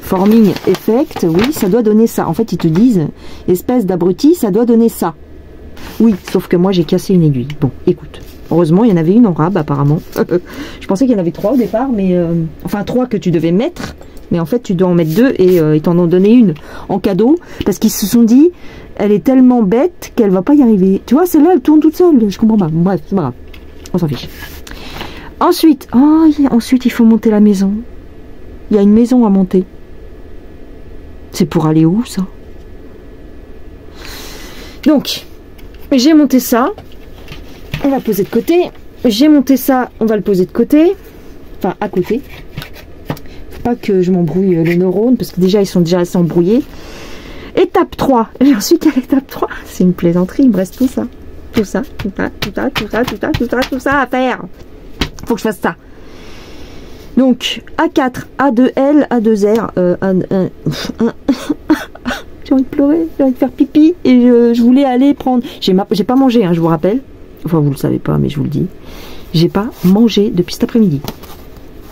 Forming Effect, oui, ça doit donner ça. En fait, ils te disent, espèce d'abruti, ça doit donner ça. Oui, sauf que moi, j'ai cassé une aiguille. Bon, écoute. Heureusement, il y en avait une en rab, apparemment. Je pensais qu'il y en avait 3 au départ, mais... enfin, 3 que tu devais mettre. Mais en fait, tu dois en mettre 2 et ils t'en ont donné une en cadeau. Parce qu'ils se sont dit, elle est tellement bête qu'elle va pas y arriver. Tu vois, celle-là, elle tourne toute seule. Je comprends pas. Bref, c'est pas grave. On s'en fiche. Ensuite, ensuite, il faut monter la maison. Il y a une maison à monter. C'est pour aller où, ça? Donc, j'ai monté ça. On va le poser de côté. J'ai monté ça, on va le poser de côté. Enfin, à côté. Faut pas que je m'embrouille les neurones, parce que déjà, ils sont déjà assez embrouillés. Étape 3. Et ensuite, à l'étape 3, c'est une plaisanterie. Il me reste tout ça. Tout ça à faire. Faut que je fasse ça. Donc, A4, A2L, A2R, j'ai envie de pleurer, j'ai envie de faire pipi, et je voulais aller prendre... J'ai pas mangé, hein, je vous rappelle. Enfin, vous le savez pas, mais je vous le dis. J'ai pas mangé depuis cet après-midi.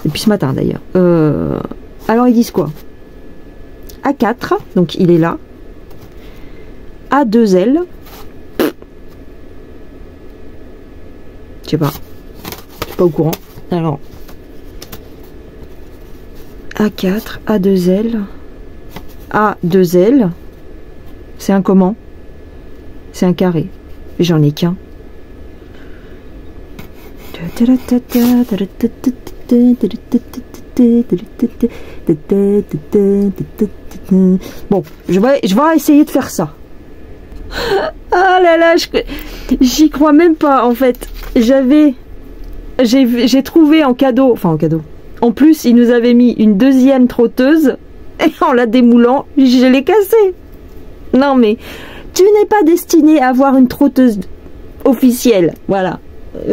Depuis ce matin, d'ailleurs. Alors, ils disent quoi? A4, donc il est là. A2L. Je sais pas. Je suis pas au courant. Alors... A4, A2L, A2L, c'est un comment? C'est un carré. J'en ai qu'un. Bon, je vais essayer de faire ça. Ah là là, j'y crois même pas en fait. J'ai trouvé en cadeau, enfin en cadeau. En plus, ils nous avaient mis une deuxième trotteuse et en la démoulant, je l'ai cassée. Non mais, tu n'es pas destiné à avoir une trotteuse officielle, voilà.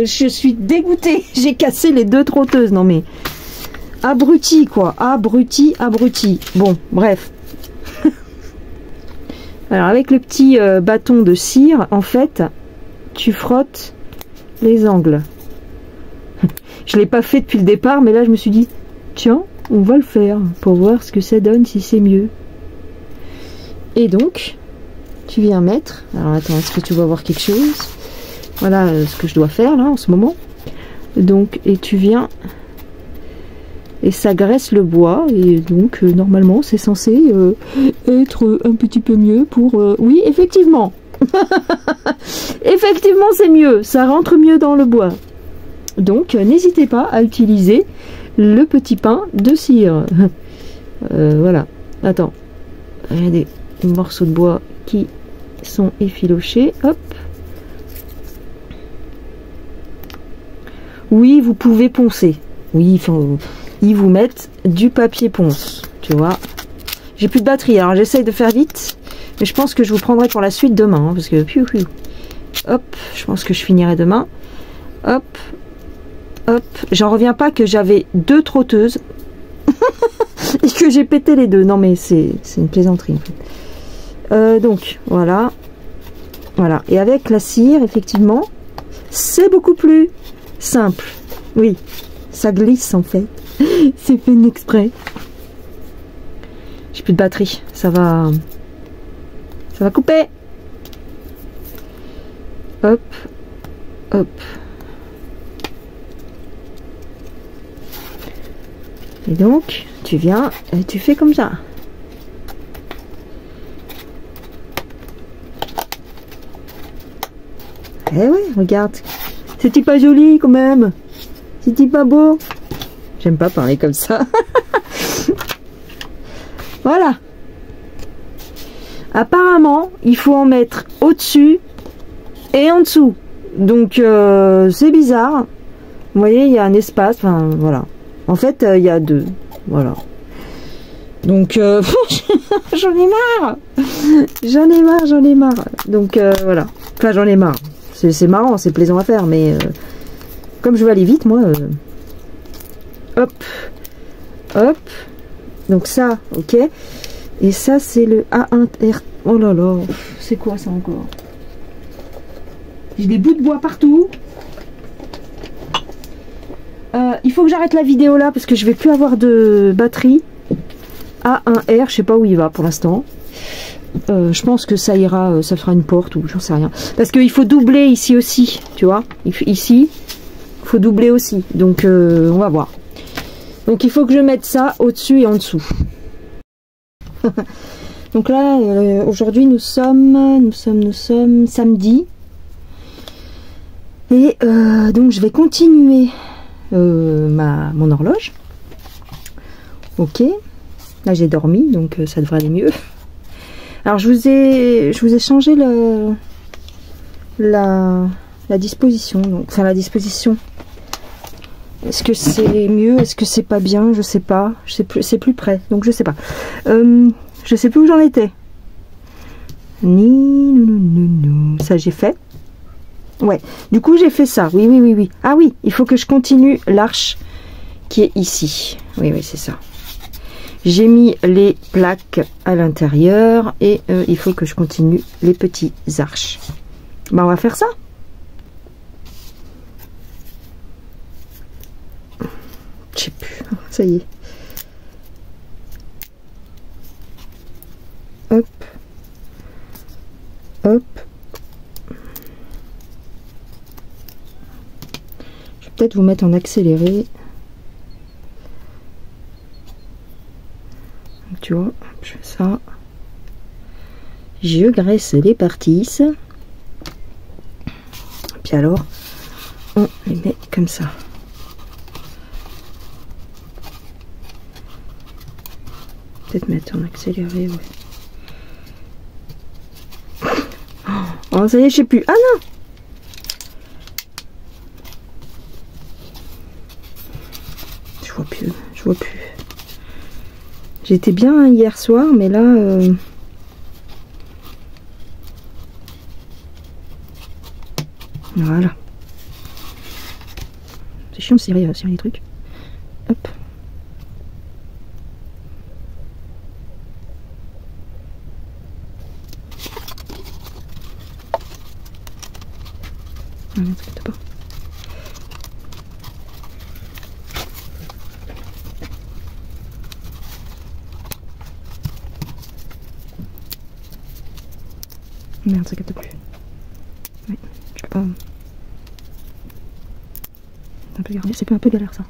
Je suis dégoûtée, j'ai cassé les deux trotteuses, non mais... Abruti quoi, abruti. Bon, bref. Alors avec le petit bâton de cire, en fait, tu frottes les angles. Je l'ai pas fait depuis le départ, mais là je me suis dit, tiens, on va le faire pour voir ce que ça donne, si c'est mieux. Et donc, tu viens mettre... Alors attends, est-ce que tu vas voir quelque chose? Voilà ce que je dois faire là en ce moment. Donc, et tu viens... Et ça graisse le bois, et donc normalement c'est censé être un petit peu mieux pour... Oui, effectivement. Effectivement c'est mieux, ça rentre mieux dans le bois. Donc n'hésitez pas à utiliser le petit pain de cire. Voilà. Attends. Regardez, des morceaux de bois qui sont effilochés. Hop. Oui, vous pouvez poncer. Oui, enfin... Ils vous mettent du papier ponce, tu vois. J'ai plus de batterie, alors j'essaye de faire vite. Mais je pense que je vous prendrai pour la suite demain, hein, parce que... Hop, je pense que je finirai demain. Hop, hop. J'en reviens pas que j'avais deux trotteuses. Et que j'ai pété les deux. Non mais c'est une plaisanterie en fait. Donc, voilà. Voilà. Et avec la cire, effectivement, c'est beaucoup plus simple. Oui, ça glisse en fait. C'est fait exprès. J'ai plus de batterie. Ça va couper. Hop. Hop. Et donc, tu viens et tu fais comme ça. Eh ouais, regarde. C'est-il pas joli quand même? C'est-il pas beau? J'aime pas parler comme ça. Voilà. Apparemment, il faut en mettre au-dessus et en dessous. Donc, c'est bizarre. Vous voyez, il y a un espace. Enfin, voilà. En fait, il y a deux. Voilà. Donc, j'en ai marre. J'en ai marre. Donc, voilà. Enfin, j'en ai marre. C'est marrant, c'est plaisant à faire, mais comme je veux aller vite, moi... hop, hop, donc ça, ok, et ça c'est le A1R, oh là là, c'est quoi ça encore? J'ai des bouts de bois partout. Il faut que j'arrête la vidéo là parce que je vais plus avoir de batterie. A1R, je sais pas où il va pour l'instant. Je pense que ça ira, ça fera une porte ou j'en sais rien. Parce qu'il faut doubler ici aussi, tu vois, ici, il faut doubler aussi, donc on va voir. Donc il faut que je mette ça au-dessus et en dessous. Donc là, aujourd'hui nous sommes samedi. Et donc je vais continuer mon horloge. Ok. Là j'ai dormi, donc ça devrait aller mieux. Alors je vous ai changé la disposition. Donc, enfin la disposition. Est-ce que c'est mieux? Est-ce que c'est pas bien? Je sais pas. C'est plus près, donc je sais pas. Je sais plus où j'en étais. Ça j'ai fait. Ouais. Du coup j'ai fait ça. Oui. Ah oui, il faut que je continue l'arche qui est ici. Oui, c'est ça. J'ai mis les plaques à l'intérieur et il faut que je continue les petits arches. Bah on va faire ça. Je sais plus, ça y est. Hop. Hop. Je vais peut-être vous mettre en accéléré. Tu vois, je fais ça. Je graisse les parties. Puis alors, on les met comme ça. Peut-être mettre en accéléré, ouais. Oh, ça y est, je sais plus. Ah non! Je vois plus, je vois plus. J'étais bien hier soir, mais là... Voilà. C'est chiant de serrer les trucs. Hop. Ah, non, t'inquiète pas. Merde, ça capte plus. Oui, je peux pas. Un peu garder, c'est un peu galère ça.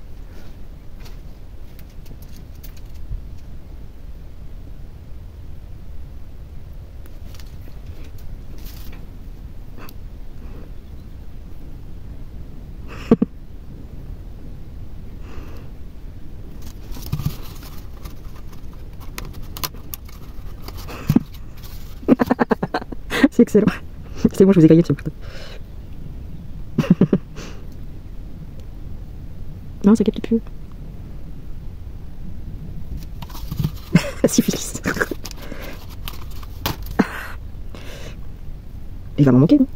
C'est excellent. C'est bon, je vous ai gagné, monsieur. Non, ça capte plus. Syphilis. Il va m'en manquer, non?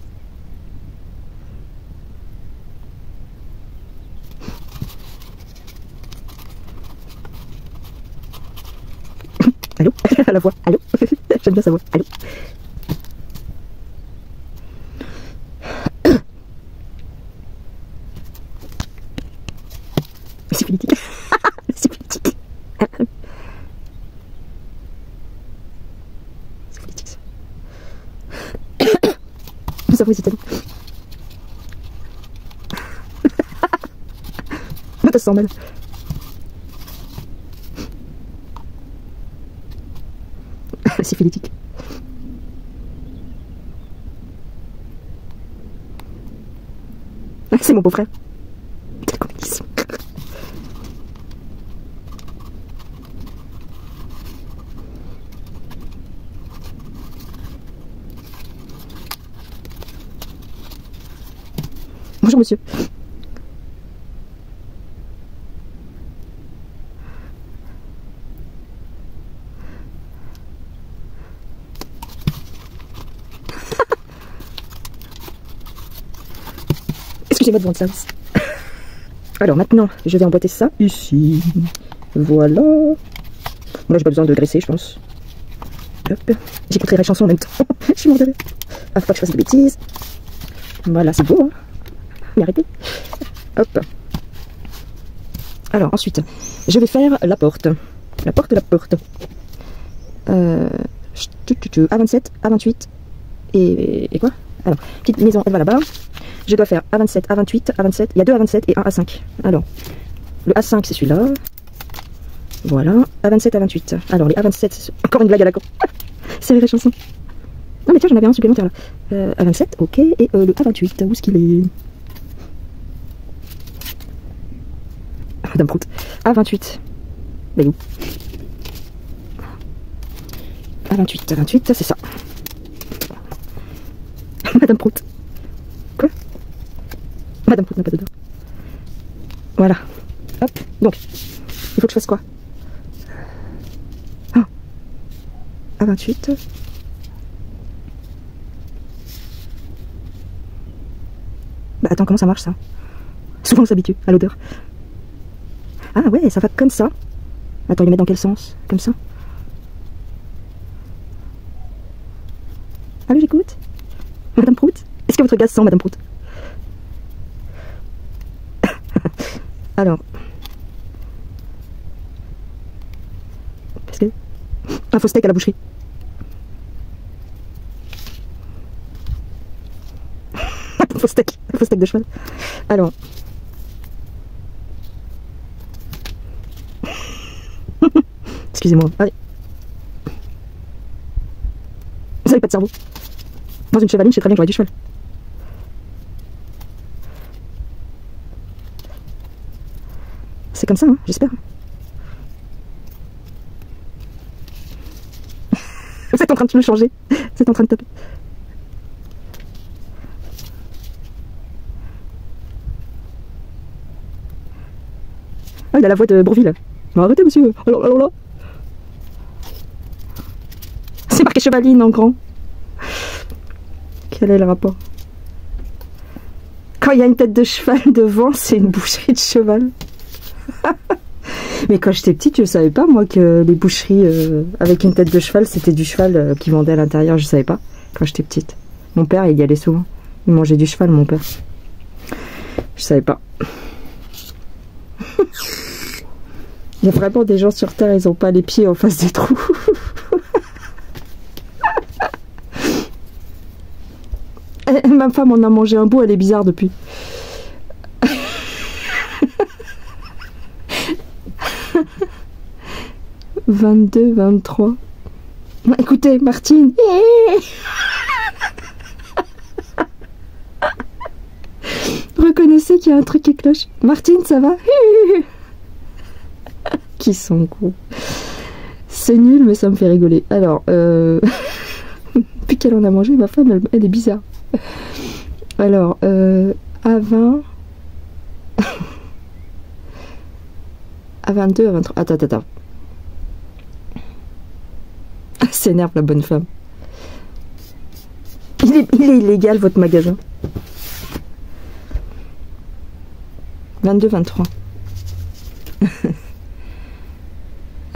Allô? À la voix. Allô? J'aime bien sa voix. Allô? C'est politique. C'est politique. C'est politique ça. Ça vous hésitez. Ça sent mal. C'est politique. C'est mon beau-frère. Quelle compétition. Bonjour monsieur. Excusez-moi de vendre ça. Alors maintenant, je vais emboîter ça ici. Voilà. Bon, là, j'ai pas besoin de graisser, je pense. Hop. J'écouterai la chanson en même temps. Je suis mordue. Ah, faut pas que je fasse des bêtises. Voilà, c'est beau, hein. Mais arrêtez. Hop. Alors, ensuite, je vais faire la porte. La porte. A27, A28 et quoi? Alors, petite maison, elle va là-bas. Je dois faire A27, A28, A27. Il y a deux A27 et un A5. Alors, le A5, c'est celui-là. Voilà. A27, A28. Alors, les A27, c'est encore une blague à la con. C'est la chanson. Non, mais tiens, j'en avais un supplémentaire là. A27, ok. Et le A28, où est-ce qu'il est? Madame Prout. A28. Ben où? A28, c'est ça. Madame Prout. Quoi? Madame Prout n'a pas d'odeur. Voilà. Hop. Donc, il faut que je fasse quoi? Ah. A28. Bah attends, comment ça marche ça? Souvent on s'habitue à l'odeur. Ah ouais, ça va comme ça. Attends, il met dans quel sens? Comme ça? Allô, j'écoute. Madame Prout? Est-ce que votre gaz sent Madame Prout? Alors. Qu'est-ce que... Un faux steak à la boucherie. Un faux steak de cheval. Alors. Excusez-moi. Allez. Vous n'avez pas de cerveau. Dans une chevaline, je sais très bien que j'aurais du cheval. C'est comme ça, hein, j'espère. train de le changer. C'est en train de taper. Ah, il a la voix de Bourville. Mais arrêtez, monsieur. Alors là. C'est marqué chevaline en grand. Quel est le rapport? Quand il y a une tête de cheval devant, c'est une boucherie de cheval. Mais quand j'étais petite, je savais pas moi que les boucheries avec une tête de cheval, c'était du cheval qui vendait à l'intérieur. Je savais pas quand j'étais petite. Mon père, il y allait souvent. Il mangeait du cheval, mon père. Je savais pas. Il y a vraiment des gens sur Terre, ils ont pas les pieds en face des trous. Ma femme en a mangé un bout, elle est bizarre depuis. 22, 23. Écoutez, Martine. Reconnaissez qu'il y a un truc qui cloche. Martine, ça va? Qui sont cons. C'est nul, mais ça me fait rigoler. Alors, depuis qu'elle en a mangé, ma femme, elle est bizarre. Alors, à 20... à 22, à 23... Attends. S'énerve la bonne femme. Il est illégal votre magasin. 22, 23.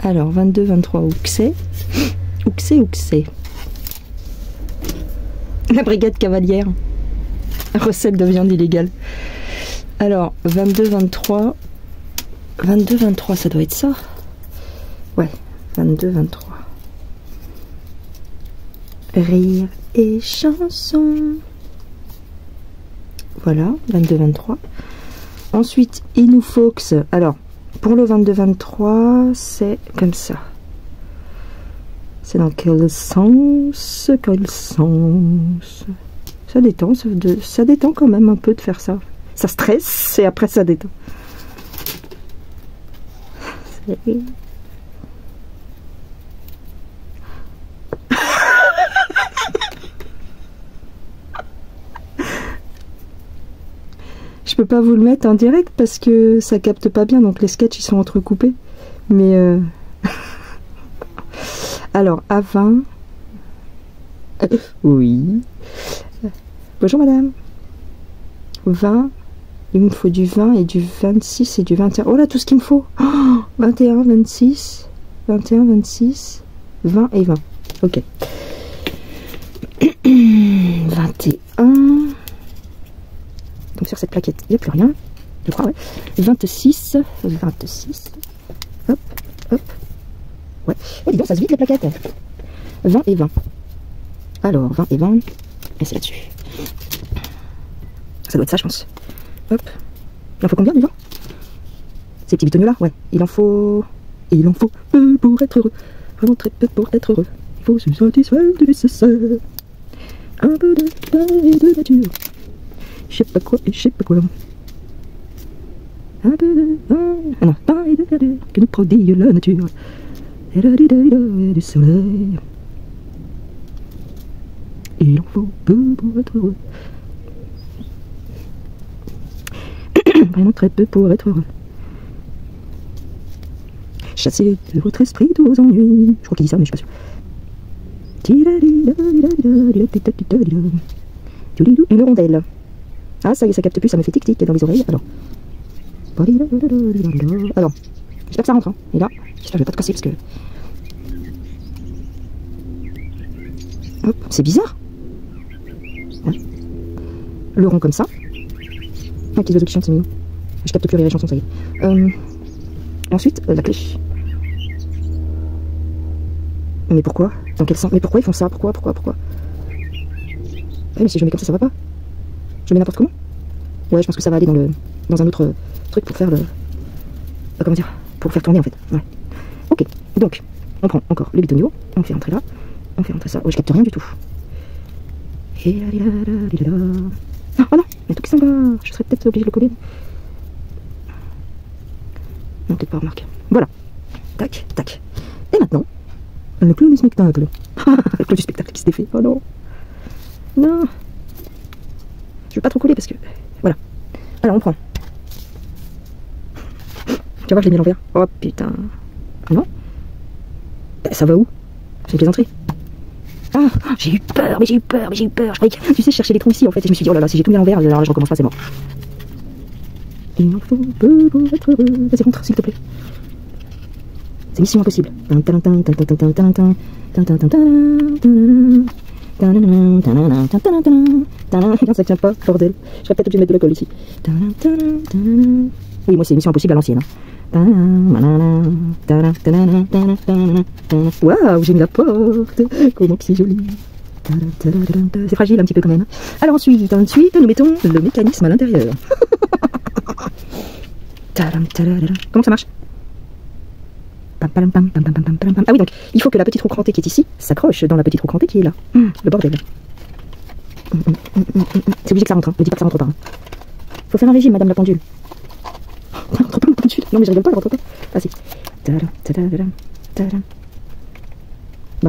Alors, 22, 23, où que c'est? La brigade cavalière. Recette de viande illégale. Alors, 22, 23. 22, 23, ça doit être ça. Ouais, 22, 23. Rire et chanson. Voilà, 22, 23. Ensuite, il nous faut que... Alors, pour le 22, 23, c'est comme ça. C'est dans quel sens? Ça détend, ça détend quand même un peu de faire ça. Ça stresse et après ça détend. Je peux pas vous le mettre en direct parce que ça capte pas bien, donc les sketchs ils sont entrecoupés. Mais alors à 20. Oui. Bonjour madame. 20. Il me faut du 20 et du 26 et du 21. Oh là, tout ce qu'il me faut. Oh, 21, 26, 21, 26, 20 et 20. Ok. 21. Donc sur cette plaquette, il n'y a plus rien. Je crois, ouais. 26. 26. Hop, hop. Ouais. Oh, dis donc, ça se vide les plaquettes. 20 et 20. Alors, 20 et 20. Et c'est là-dessus. Ça doit être ça, je pense. Hop. Il en faut combien du vent? Ces petits bitonneux là? Ouais. Il en faut peu pour être heureux. Vraiment très peu pour être heureux. Il faut se satisfaire du nécessaire. Un peu de pain et de nature. Je sais pas quoi et je sais pas quoi. Un peu de pain. Ah non, pain et de verdure que nous prodigue la nature. Et du soleil. Il en faut peu pour être heureux. Vraiment très peu pour être heureux. Chassez de votre esprit tous vos ennuis. Je crois qu'il dit ça, mais je suis pas sûr. Une rondelle. Ah, ça y est, ça capte plus, ça me fait tic-tic dans les oreilles. Alors, j'espère que ça rentre. Hein. Et là, j'espère que je vais pas te casser parce que. Hop, c'est bizarre. Ouais. Le rond comme ça. Ah, qui oiseaux qui chantent, c'est mignon. Je capte plus les chansons, ça y est. Ensuite, la clé. Mais pourquoi? Dans quel sens? Mais pourquoi ils font ça? Pourquoi? Ouais, mais si je mets comme ça va pas. Je mets n'importe comment? Ouais, je pense que ça va aller dans un autre truc pour faire le... comment dire? Pour faire tourner en fait. Ouais. Ok, donc, on prend encore le bitonio, on fait rentrer là, on fait rentrer ça. Oh, je capte rien du tout. Oh non, il y a tout qui s'en va. Je serais peut-être obligé de le coller. Non, peut-être pas, remarque. Voilà. Tac, tac. Et maintenant, le clown du spectacle. Le clou du spectacle qui se défait. Oh non. Non. Je veux pas trop coller parce que... Voilà. Alors on prend. Tu vas voir, je l'ai mis à l'envers. Oh putain. Non. Ça va où? C'est une plaisanterie. Ah, j'ai eu peur, mais j'ai eu peur. Je croyais que, tu sais, je cherchais les trous ici en fait. Et je me suis dit, oh là là, si j'ai tout mis à l'envers, alors là je recommence pas, c'est mort. Il en faut peu pour être heureux. Vas-y, rentre, s'il te plaît. C'est mission impossible. Regarde, ça tient pas, bordel. Je serais peut-être obligé de mettre de la colle ici. Oui, moi c'est mission impossible à l'ancienne. Waouh, j'ai mis la porte. Comment que c'est joli. C'est fragile un petit peu quand même. Alors ensuite, nous mettons le mécanisme à l'intérieur. Comment ça marche? Ah oui, donc il faut que la petite roue crantée qui est ici s'accroche dans la petite roue crantée qui est là. Le bordel. C'est obligé que ça rentre, hein. Ne dis pas que ça rentre pas. Hein. Faut faire un régime, madame la pendule. Ça rentre pas, la pendule. Non mais je rigole pas, elle rentre pas. Ah si. Bah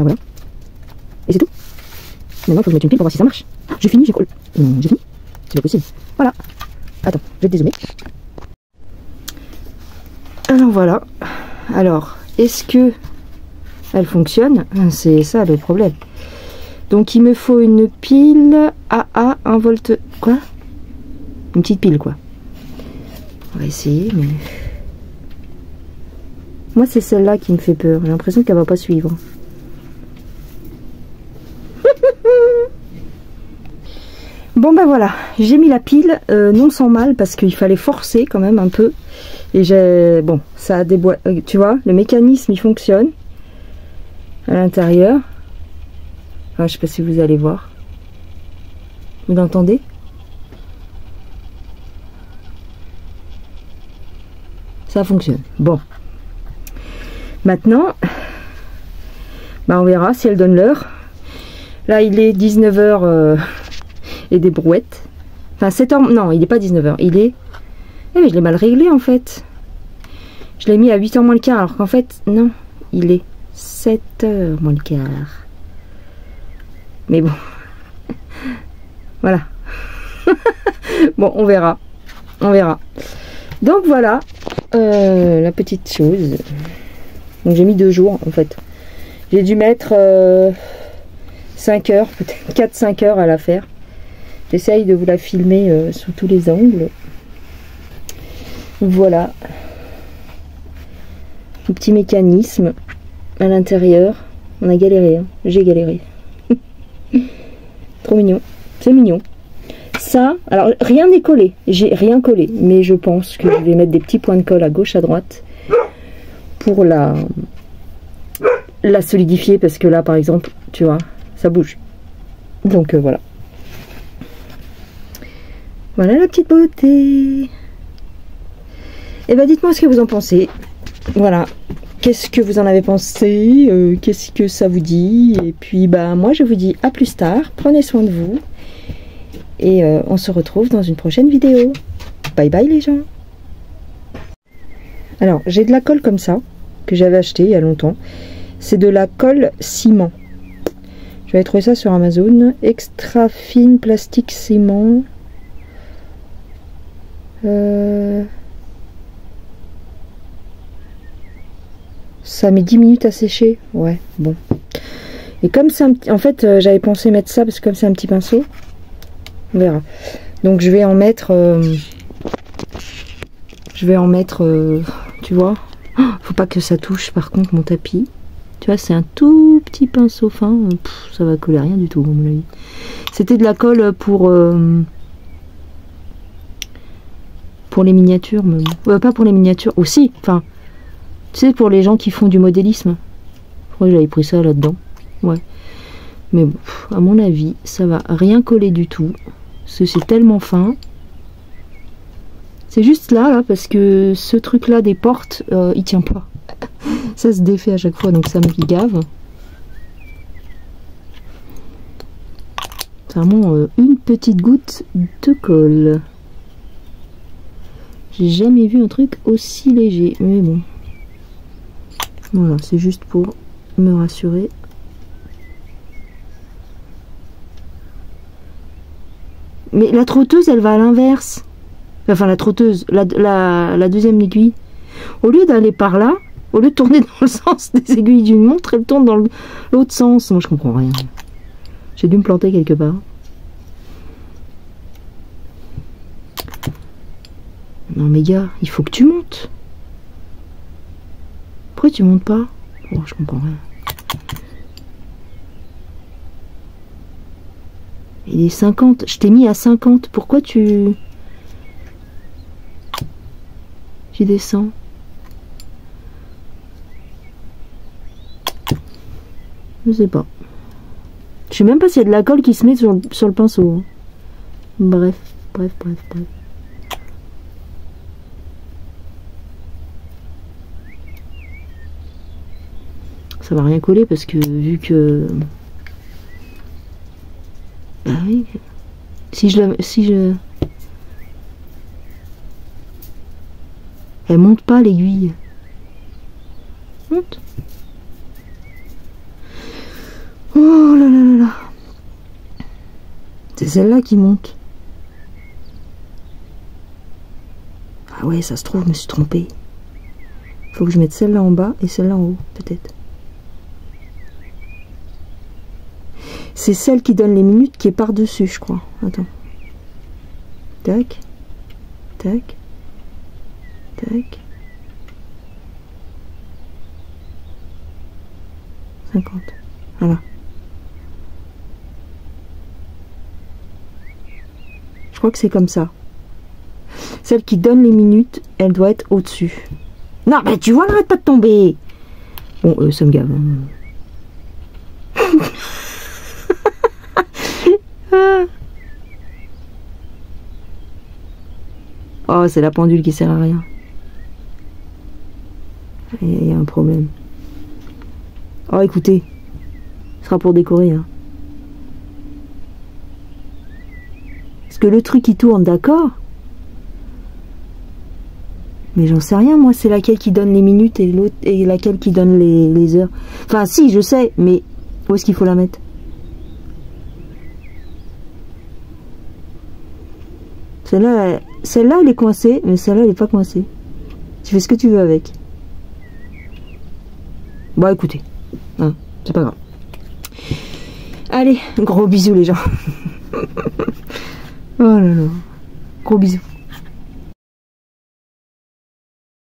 voilà. Et c'est tout. Maintenant il faut que je mette une pile pour voir si ça marche. J'ai fini, j'ai collé. Non, j'ai fini. C'est pas possible. Voilà. Attends, je vais te dézoomer. Alors voilà. Alors, est-ce que elle fonctionne? C'est ça le problème. Donc il me faut une pile AA 1 volt. Quoi? Une petite pile quoi. On va essayer, mais... Moi c'est celle-là qui me fait peur. J'ai l'impression qu'elle va pas suivre. Bon ben voilà, j'ai mis la pile, non sans mal, parce qu'il fallait forcer quand même un peu. Et j'ai... Bon, ça a des tu vois, le mécanisme il fonctionne. À l'intérieur. Ah, je sais pas si vous allez voir. Vous l'entendez? Ça fonctionne. Bon. Maintenant, bah on verra si elle donne l'heure. Là, il est 19h et des brouettes. Enfin, 7h... Non, il n'est pas 19h. Il est... Eh, mais je l'ai mal réglé, en fait. Je l'ai mis à 8h moins le quart, alors qu'en fait, non. Il est 7h moins le quart. Mais bon. Voilà. Bon, on verra. On verra. Donc, voilà. La petite chose. Donc, j'ai mis 2 jours, en fait. J'ai dû mettre 5 heures, peut-être 4-5 heures à la faire. J'essaye de vous la filmer sous tous les angles. Voilà. Un petit mécanisme à l'intérieur. On a galéré, hein. J'ai galéré. Trop mignon. C'est mignon. Ça, alors rien n'est collé. J'ai rien collé. Mais je pense que je vais mettre des petits points de colle à gauche, à droite. Pour la solidifier. Parce que là, par exemple, tu vois, ça bouge. Donc voilà. Voilà la petite beauté. Et ben dites-moi ce que vous en pensez. Voilà. Qu'est-ce que vous en avez pensé? Qu'est-ce que ça vous dit? Et puis bah moi je vous dis à plus tard. Prenez soin de vous. Et on se retrouve dans une prochaine vidéo. Bye bye les gens. Alors j'ai de la colle comme ça. Que j'avais acheté il y a longtemps. C'est de la colle ciment. J'avais trouvé ça sur Amazon. Extra fine plastique ciment. Ça met 10 minutes à sécher. Ouais, bon. Et comme c'est un petit... En fait, j'avais pensé mettre ça parce que comme c'est un petit pinceau, on verra. Donc je vais en mettre... tu vois. Faut pas que ça touche par contre mon tapis. Tu vois, c'est un tout petit pinceau fin. Ça va coller rien du tout, à mon avis. C'était de la colle pour les miniatures. Mais... pas pour les miniatures. Aussi, enfin... Tu sais, pour les gens qui font du modélisme. Je crois que j'avais pris ça là-dedans. Ouais. Mais bon, à mon avis, ça va rien coller du tout. Parce que c'est tellement fin. C'est juste là, parce que ce truc-là des portes, il tient pas. Ça se défait à chaque fois, donc ça me gave. C'est vraiment une petite goutte de colle. J'ai jamais vu un truc aussi léger. Mais bon. Voilà, c'est juste pour me rassurer. Mais la trotteuse, elle va à l'inverse. Enfin, la trotteuse, la deuxième aiguille. Au lieu d'aller par là, au lieu de tourner dans le sens des aiguilles d'une montre, elle tourne dans l'autre sens. Moi, je comprends rien. J'ai dû me planter quelque part. Non, mais gars, il faut que tu montes. Pourquoi tu montes pas? Oh, je comprends rien. Il est 50. Je t'ai mis à 50. Pourquoi tu descends? Je sais pas. Je sais même pas s'il y a de la colle qui se met sur le pinceau. Bref. Ça va rien coller parce que vu que... Ah oui. Si je... Elle monte pas l'aiguille. Monte. Oh là là là là. C'est celle-là qui monte. Ah ouais, ça se trouve, je me suis trompée. Faut que je mette celle-là en bas et celle-là en haut, peut-être. C'est celle qui donne les minutes qui est par-dessus, je crois. Attends. Tac. Tac. Tac. 50. Voilà. Je crois que c'est comme ça. Celle qui donne les minutes, elle doit être au-dessus. Non, mais tu vois, elle n'arrête pas de tomber. Bon, ça me gave. Oh, c'est la pendule qui sert à rien. Il y a un problème. Oh, écoutez. Ce sera pour décorer. Hein. Parce que le truc, il tourne, d'accord. Mais j'en sais rien, moi. C'est laquelle qui donne les minutes et l'autre et laquelle qui donne les heures. Enfin, si, je sais. Mais où est-ce qu'il faut la mettre? Celle-là, elle est coincée, mais celle-là, elle est pas coincée. Tu fais ce que tu veux avec. Bon, écoutez, hein, c'est pas grave. Allez, gros bisous les gens. Oh là là, gros bisous.